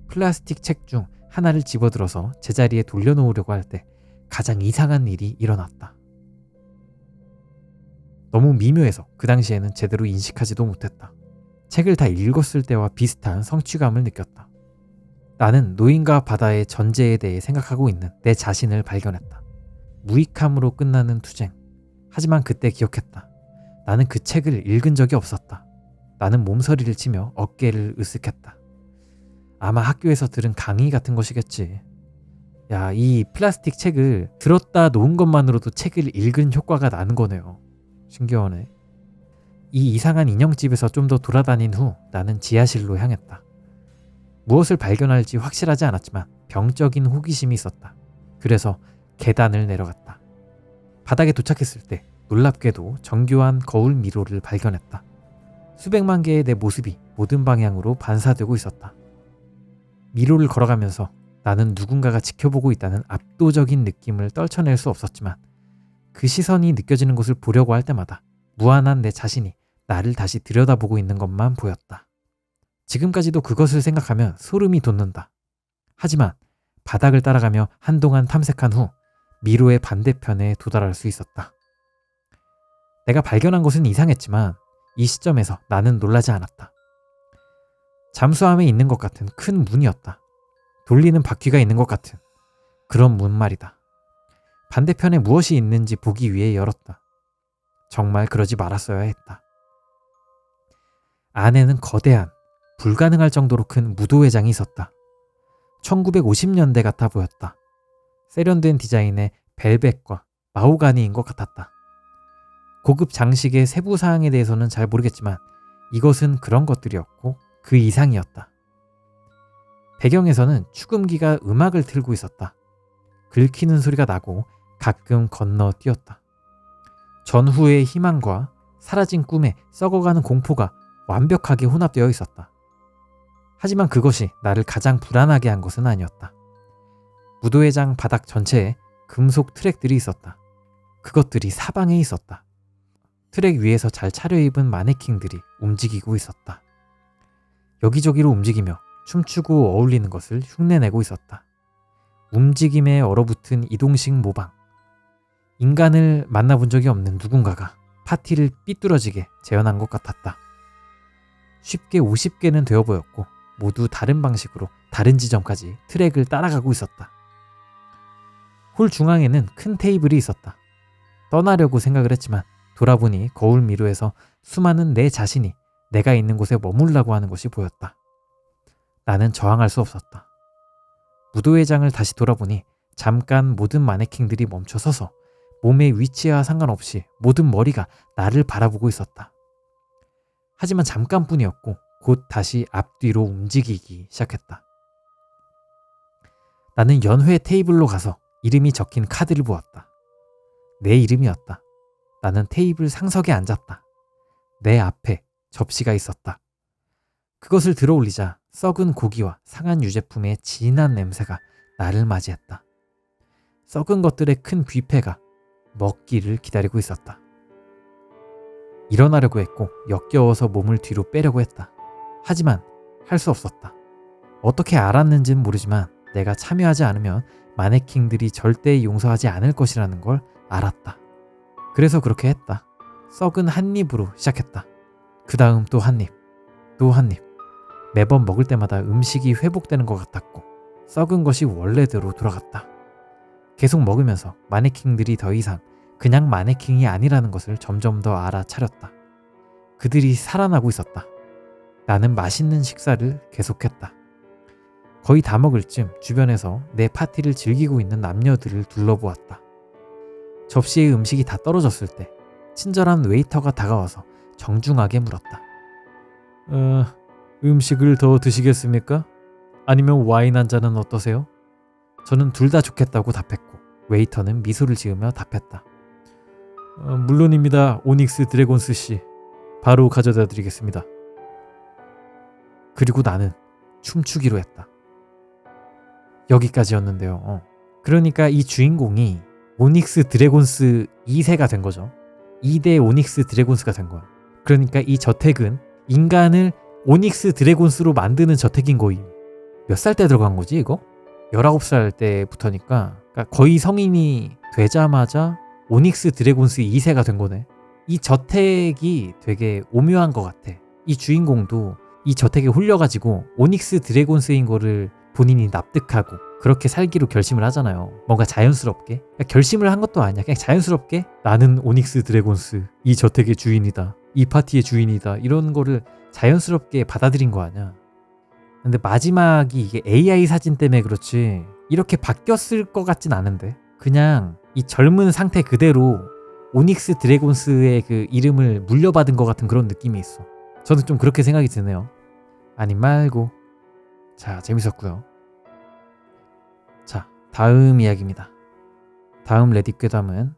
플라스틱 책 중 하나를 집어들어서 제자리에 돌려놓으려고 할 때 가장 이상한 일이 일어났다. 너무 미묘해서 그 당시에는 제대로 인식하지도 못했다. 책을 다 읽었을 때와 비슷한 성취감을 느꼈다. 나는 노인과 바다의 전제에 대해 생각하고 있는 내 자신을 발견했다. 무익함으로 끝나는 투쟁. 하지만 그때 기억했다. 나는 그 책을 읽은 적이 없었다. 나는 몸서리를 치며 어깨를 으쓱했다. 아마 학교에서 들은 강의 같은 것이겠지. 야, 이 플라스틱 책을 들었다 놓은 것만으로도 책을 읽은 효과가 나는 거네요. 신기하네. 이 이상한 인형집에서 좀 더 돌아다닌 후 나는 지하실로 향했다. 무엇을 발견할지 확실하지 않았지만 병적인 호기심이 있었다. 그래서 계단을 내려갔다. 바닥에 도착했을 때 놀랍게도 정교한 거울 미로를 발견했다. 수백만 개의 내 모습이 모든 방향으로 반사되고 있었다. 미로를 걸어가면서 나는 누군가가 지켜보고 있다는 압도적인 느낌을 떨쳐낼 수 없었지만 그 시선이 느껴지는 곳을 보려고 할 때마다 무한한 내 자신이 나를 다시 들여다보고 있는 것만 보였다. 지금까지도 그것을 생각하면 소름이 돋는다. 하지만 바닥을 따라가며 한동안 탐색한 후 미로의 반대편에 도달할 수 있었다. 내가 발견한 것은 이상했지만 이 시점에서 나는 놀라지 않았다. 잠수함에 있는 것 같은 큰 문이었다. 돌리는 바퀴가 있는 것 같은 그런 문 말이다. 반대편에 무엇이 있는지 보기 위해 열었다. 정말 그러지 말았어야 했다. 안에는 거대한, 불가능할 정도로 큰 무도회장이 있었다. 1950년대 같아 보였다. 세련된 디자인의 벨벳과 마호가니인 것 같았다. 고급 장식의 세부 사항에 대해서는 잘 모르겠지만 이것은 그런 것들이었고 그 이상이었다. 배경에서는 축음기가 음악을 틀고 있었다. 긁히는 소리가 나고 가끔 건너뛰었다. 전후의 희망과 사라진 꿈에 썩어가는 공포가 완벽하게 혼합되어 있었다. 하지만 그것이 나를 가장 불안하게 한 것은 아니었다. 무도회장 바닥 전체에 금속 트랙들이 있었다. 그것들이 사방에 있었다. 트랙 위에서 잘 차려입은 마네킹들이 움직이고 있었다. 여기저기로 움직이며 춤추고 어울리는 것을 흉내내고 있었다. 움직임에 얼어붙은 이동식 모방. 인간을 만나본 적이 없는 누군가가 파티를 삐뚤어지게 재현한 것 같았다. 쉽게 50개는 되어 보였고 모두 다른 방식으로 다른 지점까지 트랙을 따라가고 있었다. 홀 중앙에는 큰 테이블이 있었다. 떠나려고 생각을 했지만 돌아보니 거울 미로에서 수많은 내 자신이 내가 있는 곳에 머물라고 하는 것이 보였다. 나는 저항할 수 없었다. 무도회장을 다시 돌아보니 잠깐 모든 마네킹들이 멈춰서서 몸의 위치와 상관없이 모든 머리가 나를 바라보고 있었다. 하지만 잠깐뿐이었고 곧 다시 앞뒤로 움직이기 시작했다. 나는 연회 테이블로 가서 이름이 적힌 카드를 보았다. 내 이름이었다. 나는 테이블 상석에 앉았다. 내 앞에 접시가 있었다. 그것을 들어올리자 썩은 고기와 상한 유제품의 진한 냄새가 나를 맞이했다. 썩은 것들의 큰 뷔페가 먹기를 기다리고 있었다. 일어나려고 했고 역겨워서 몸을 뒤로 빼려고 했다. 하지만 할 수 없었다. 어떻게 알았는지는 모르지만 내가 참여하지 않으면 마네킹들이 절대 용서하지 않을 것이라는 걸 알았다. 그래서 그렇게 했다. 썩은 한 입으로 시작했다. 그 다음 또 한 입, 또 한 입. 매번 먹을 때마다 음식이 회복되는 것 같았고 썩은 것이 원래대로 돌아갔다. 계속 먹으면서 마네킹들이 더 이상 그냥 마네킹이 아니라는 것을 점점 더 알아차렸다. 그들이 살아나고 있었다. 나는 맛있는 식사를 계속했다. 거의 다 먹을 쯤 주변에서 내 파티를 즐기고 있는 남녀들을 둘러보았다. 접시에 음식이 다 떨어졌을 때 친절한 웨이터가 다가와서 정중하게 물었다. 음식을 더 드시겠습니까? 아니면 와인 한 잔은 어떠세요? 저는 둘 다 좋겠다고 답했고 웨이터는 미소를 지으며 답했다. 물론입니다, 오닉스 드래곤스 씨. 바로 가져다 드리겠습니다. 그리고 나는 춤추기로 했다. 여기까지였는데요. 그러니까 이 주인공이 오닉스 드래곤스 2세가 된 거죠. 2대 오닉스 드래곤스가 된 거야. 그러니까 이 저택은 인간을 오닉스 드래곤스로 만드는 저택인 거임. 몇 살 때 들어간 거지 이거? 19살 때부터니까 그러니까 거의 성인이 되자마자 오닉스 드래곤스 2세가 된 거네. 이 저택이 되게 오묘한 것 같아. 이 주인공도 이 저택에 홀려가지고 오닉스 드래곤스인 거를 본인이 납득하고 그렇게 살기로 결심을 하잖아요. 뭔가 자연스럽게. 그러니까 결심을 한 것도 아니야. 그냥 자연스럽게 나는 오닉스 드래곤스, 이 저택의 주인이다, 이 파티의 주인이다, 이런 거를 자연스럽게 받아들인 거 아니야. 근데 마지막이 이게 AI 사진 때문에 그렇지 이렇게 바뀌었을 것 같진 않은데 그냥 이 젊은 상태 그대로 오닉스 드래곤스의 그 이름을 물려받은 것 같은 그런 느낌이 있어. 저는 좀 그렇게 생각이 드네요. 아니 말고. 자, 재밌었고요. 자, 다음 이야기입니다. 다음 레딧 괴담은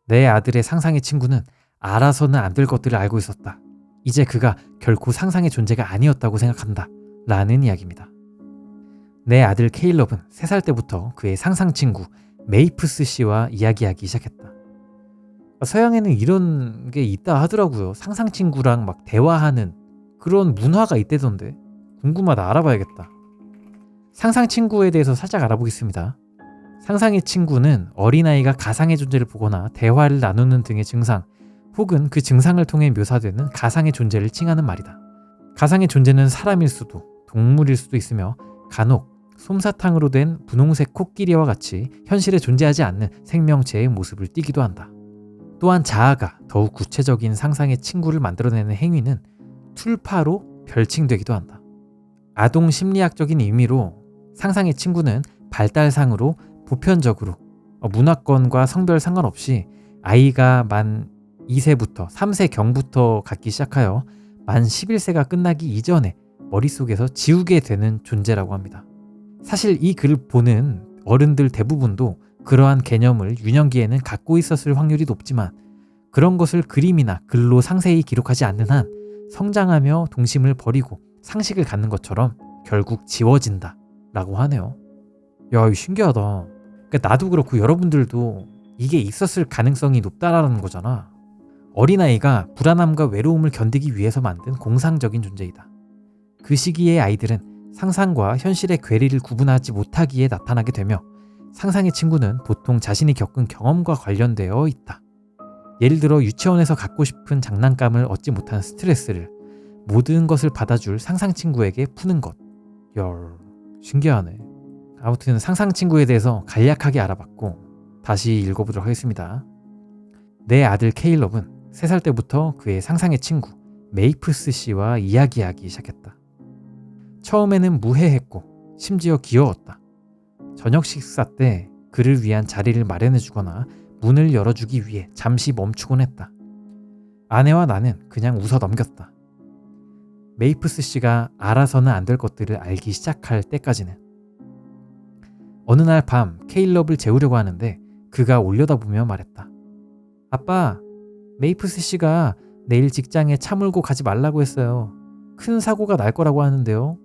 내 아들의 상상의 친구는 알아서는 안 될 것들을 알고 있었다. 이제 그가 결코 상상의 존재가 아니었다고 생각한다. 라는 이야기입니다. 내 아들 케일럽은 3살 때부터 그의 상상 친구 메이프스 씨와 이야기하기 시작했다. 서양에는 이런 게 있다 하더라고요. 상상 친구랑 막 대화하는 그런 문화가 있대던데. 궁금하다. 알아봐야겠다. 상상 친구에 대해서 살짝 알아보겠습니다. 상상의 친구는 어린아이가 가상의 존재를 보거나 대화를 나누는 등의 증상 혹은 그 증상을 통해 묘사되는 가상의 존재를 칭하는 말이다. 가상의 존재는 사람일 수도 동물일 수도 있으며 간혹 솜사탕으로 된 분홍색 코끼리와 같이 현실에 존재하지 않는 생명체의 모습을 띠기도 한다. 또한 자아가 더욱 구체적인 상상의 친구를 만들어내는 행위는 툴파로 별칭되기도 한다. 아동 심리학적인 의미로 상상의 친구는 발달상으로 보편적으로 문화권과 성별 상관없이 아이가 만 2세부터 3세경부터 갖기 시작하여 만 11세가 끝나기 이전에 머릿속에서 지우게 되는 존재라고 합니다. 사실 이 글을 보는 어른들 대부분도 그러한 개념을 유년기에는 갖고 있었을 확률이 높지만 그런 것을 그림이나 글로 상세히 기록하지 않는 한 성장하며 동심을 버리고 상식을 갖는 것처럼 결국 지워진다 라고 하네요. 야, 이거 신기하다. 그러니까 나도 그렇고 여러분들도 이게 있었을 가능성이 높다라는 거잖아. 어린아이가 불안함과 외로움을 견디기 위해서 만든 공상적인 존재이다. 그 시기의 아이들은 상상과 현실의 괴리를 구분하지 못하기에 나타나게 되며 상상의 친구는 보통 자신이 겪은 경험과 관련되어 있다. 예를 들어 유치원에서 갖고 싶은 장난감을 얻지 못한 스트레스를 모든 것을 받아줄 상상 친구에게 푸는 것. 열, 신기하네. 아무튼 상상 친구에 대해서 간략하게 알아봤고 다시 읽어보도록 하겠습니다. 내 아들 케일럽은 3살 때부터 그의 상상의 친구 메이프스 씨와 이야기하기 시작했다. 처음에는 무해했고 심지어 귀여웠다. 저녁 식사 때 그를 위한 자리를 마련해주거나 문을 열어주기 위해 잠시 멈추곤 했다. 아내와 나는 그냥 웃어 넘겼다. 메이프스 씨가 알아서는 안 될 것들을 알기 시작할 때까지는. 어느 날 밤 케일럽을 재우려고 하는데 그가 올려다보며 말했다. 아빠, 메이프스 씨가 내일 직장에 차 몰고 가지 말라고 했어요. 큰 사고가 날 거라고 하는데요.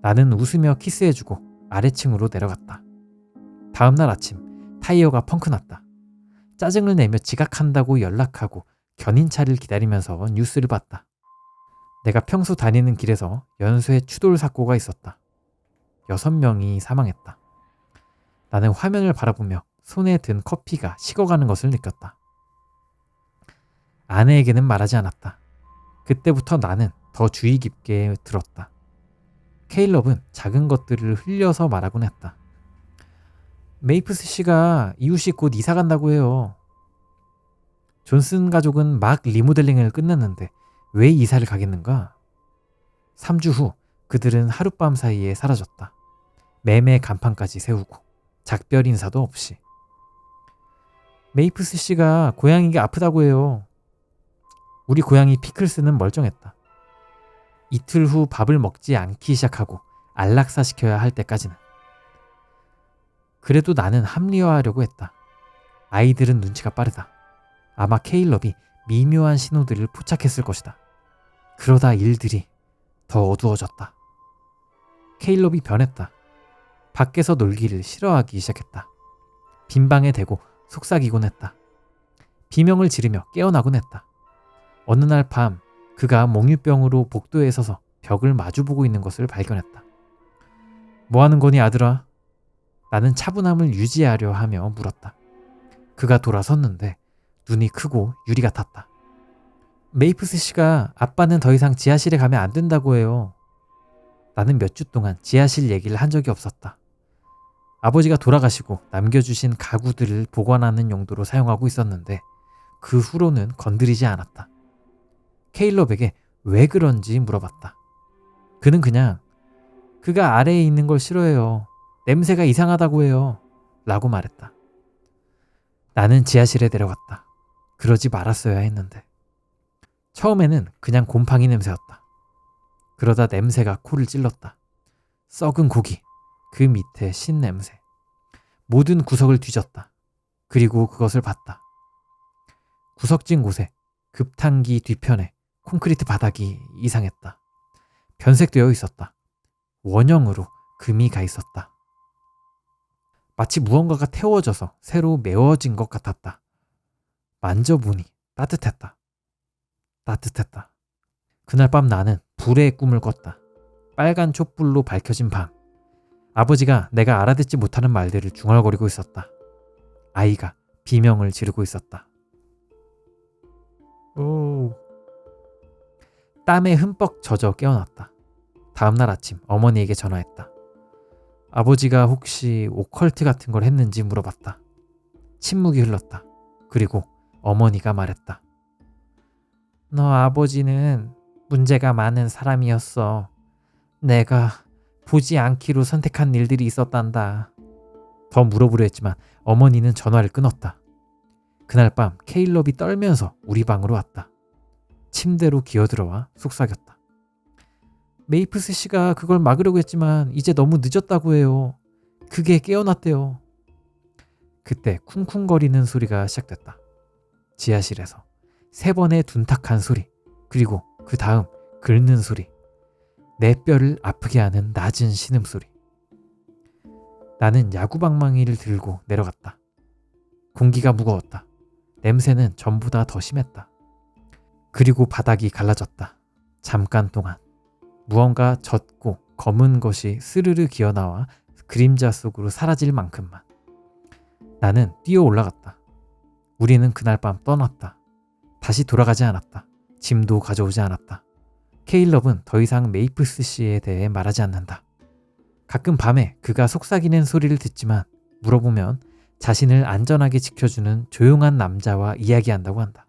나는 웃으며 키스해주고 아래층으로 내려갔다. 다음날 아침 타이어가 펑크 났다. 짜증을 내며 지각한다고 연락하고 견인차를 기다리면서 뉴스를 봤다. 내가 평소 다니는 길에서 연쇄 추돌 사고가 있었다. 6명이 사망했다. 나는 화면을 바라보며 손에 든 커피가 식어가는 것을 느꼈다. 아내에게는 말하지 않았다. 그때부터 나는 더 주의 깊게 들었다. 케일럽은 작은 것들을 흘려서 말하곤 했다. 메이프스 씨가 이웃이 곧 이사 간다고 해요. 존슨 가족은 막 리모델링을 끝냈는데 왜 이사를 가겠는가? 3주 후 그들은 하룻밤 사이에 사라졌다. 매매 간판까지 세우고 작별 인사도 없이. 메이프스 씨가 고양이가 아프다고 해요. 우리 고양이 피클스는 멀쩡했다. 이틀 후 밥을 먹지 않기 시작하고 안락사 시켜야 할 때까지는. 그래도 나는 합리화하려고 했다. 아이들은 눈치가 빠르다. 아마 케일럽이 미묘한 신호들을 포착했을 것이다. 그러다 일들이 더 어두워졌다. 케일럽이 변했다. 밖에서 놀기를 싫어하기 시작했다. 빈방에 대고 속삭이곤 했다. 비명을 지르며 깨어나곤 했다. 어느 날 밤 그가 몽유병으로 복도에 서서 벽을 마주보고 있는 것을 발견했다. 뭐 하는 거니 아들아? 나는 차분함을 유지하려 하며 물었다. 그가 돌아섰는데 눈이 크고 유리 같았다. 메이프스 씨가 아빠는 더 이상 지하실에 가면 안 된다고 해요. 나는 몇 주 동안 지하실 얘기를 한 적이 없었다. 아버지가 돌아가시고 남겨주신 가구들을 보관하는 용도로 사용하고 있었는데 그 후로는 건드리지 않았다. 케일럽에게 왜 그런지 물어봤다. 그는 그냥 그가 아래에 있는 걸 싫어해요. 냄새가 이상하다고 해요. 라고 말했다. 나는 지하실에 내려갔다. 그러지 말았어야 했는데. 처음에는 그냥 곰팡이 냄새였다. 그러다 냄새가 코를 찔렀다. 썩은 고기, 그 밑에 신냄새. 모든 구석을 뒤졌다. 그리고 그것을 봤다. 구석진 곳에 급탕기 뒤편에 콘크리트 바닥이 이상했다. 변색되어 있었다. 원형으로 금이 가 있었다. 마치 무언가가 태워져서 새로 메워진 것 같았다. 만져보니 따뜻했다. 따뜻했다. 그날 밤 나는 불의 꿈을 꿨다. 빨간 촛불로 밝혀진 방. 아버지가 내가 알아듣지 못하는 말들을 중얼거리고 있었다. 아이가 비명을 지르고 있었다. 오. 땀에 흠뻑 젖어 깨어났다. 다음날 아침 어머니에게 전화했다. 아버지가 혹시 오컬트 같은 걸 했는지 물어봤다. 침묵이 흘렀다. 그리고 어머니가 말했다. 너 아버지는 문제가 많은 사람이었어. 내가 보지 않기로 선택한 일들이 있었단다. 더 물어보려 했지만 어머니는 전화를 끊었다. 그날 밤 케일럽이 떨면서 우리 방으로 왔다. 침대로 기어들어와 속삭였다. 메이프스 씨가 그걸 막으려고 했지만 이제 너무 늦었다고 해요. 그게 깨어났대요. 그때 쿵쿵거리는 소리가 시작됐다. 지하실에서 3번의 둔탁한 소리, 그리고 그 다음 긁는 소리. 내 뼈를 아프게 하는 낮은 신음소리. 나는 야구방망이를 들고 내려갔다. 공기가 무거웠다. 냄새는 전보다 더 심했다. 그리고 바닥이 갈라졌다. 잠깐 동안 무언가 젖고 검은 것이 스르르 기어나와 그림자 속으로 사라질 만큼만. 나는 뛰어 올라갔다. 우리는 그날 밤 떠났다. 다시 돌아가지 않았다. 짐도 가져오지 않았다. 케일럽은 더 이상 메이프스 씨에 대해 말하지 않는다. 가끔 밤에 그가 속삭이는 소리를 듣지만 물어보면 자신을 안전하게 지켜주는 조용한 남자와 이야기한다고 한다.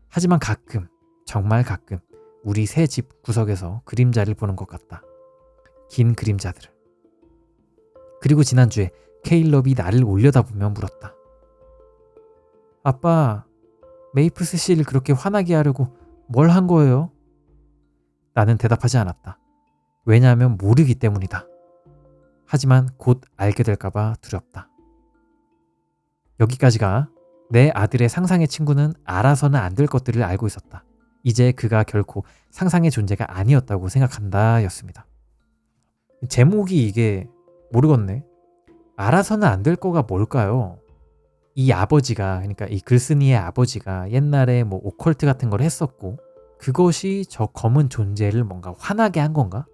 하지만 가끔, 정말 가끔 우리 새 집 구석에서 그림자를 보는 것 같다. 긴 그림자들을. 그리고 지난주에 케일럽이 나를 올려다보며 물었다. 아빠, 메이프스 씨를 그렇게 화나게 하려고 뭘 한 거예요? 나는 대답하지 않았다. 왜냐하면 모르기 때문이다. 하지만 곧 알게 될까봐 두렵다. 여기까지가 내 아들의 상상의 친구는 알아서는 안 될 것들을 알고 있었다. 이제 그가 결코 상상의 존재가 아니었다고 생각한다 였습니다. 제목이 이게 모르겠네. 알아서는 안 될 거가 뭘까요? 이 아버지가, 그러니까 이 글쓴이의 아버지가 옛날에 뭐 오컬트 같은 걸 했었고 그것이 저 검은 존재를 뭔가 화나게 한 건가?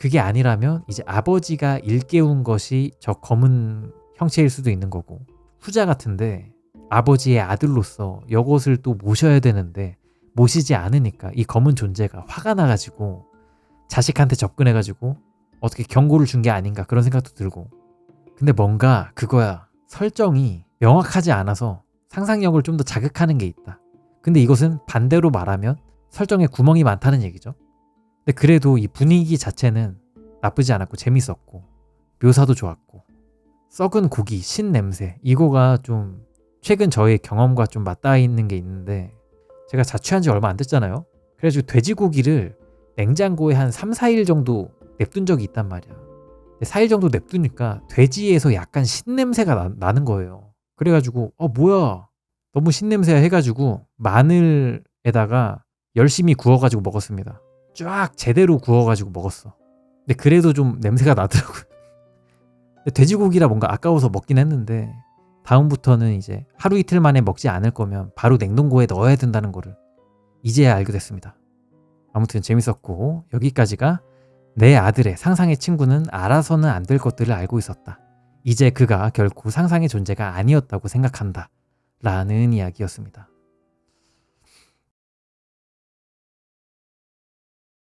그게 아니라면 이제 아버지가 일깨운 것이 저 검은 형체일 수도 있는 거고, 후자 같은데 아버지의 아들로서 이것을 또 모셔야 되는데 모시지 않으니까 이 검은 존재가 화가 나가지고 자식한테 접근해가지고 어떻게 경고를 준 게 아닌가 그런 생각도 들고. 근데 뭔가 그거야, 설정이 명확하지 않아서 상상력을 좀 더 자극하는 게 있다. 근데 이것은 반대로 말하면 설정에 구멍이 많다는 얘기죠. 근데 그래도 이 분위기 자체는 나쁘지 않았고 재밌었고 묘사도 좋았고, 썩은 고기, 신 냄새, 이거가 좀 최근 저의 경험과 좀 맞닿아 있는 게 있는데, 제가 자취한 지 얼마 안 됐잖아요. 그래가지고 돼지고기를 냉장고에 한 3, 4일 정도 냅둔 적이 있단 말이야. 4일 정도 냅두니까 돼지에서 약간 신냄새가 나는 거예요. 그래가지고 뭐야, 너무 신냄새야 해가지고 마늘에다가 열심히 구워가지고 먹었습니다. 쫙 제대로 구워가지고 먹었어. 근데 그래도 좀 냄새가 나더라고요. 돼지고기라 뭔가 아까워서 먹긴 했는데 다음부터는 이제 하루 이틀 만에 먹지 않을 거면 바로 냉동고에 넣어야 된다는 거를 이제야 알게 됐습니다. 아무튼 재밌었고, 여기까지가 내 아들의 상상의 친구는 알아서는 안 될 것들을 알고 있었다. 이제 그가 결코 상상의 존재가 아니었다고 생각한다. 라는 이야기였습니다.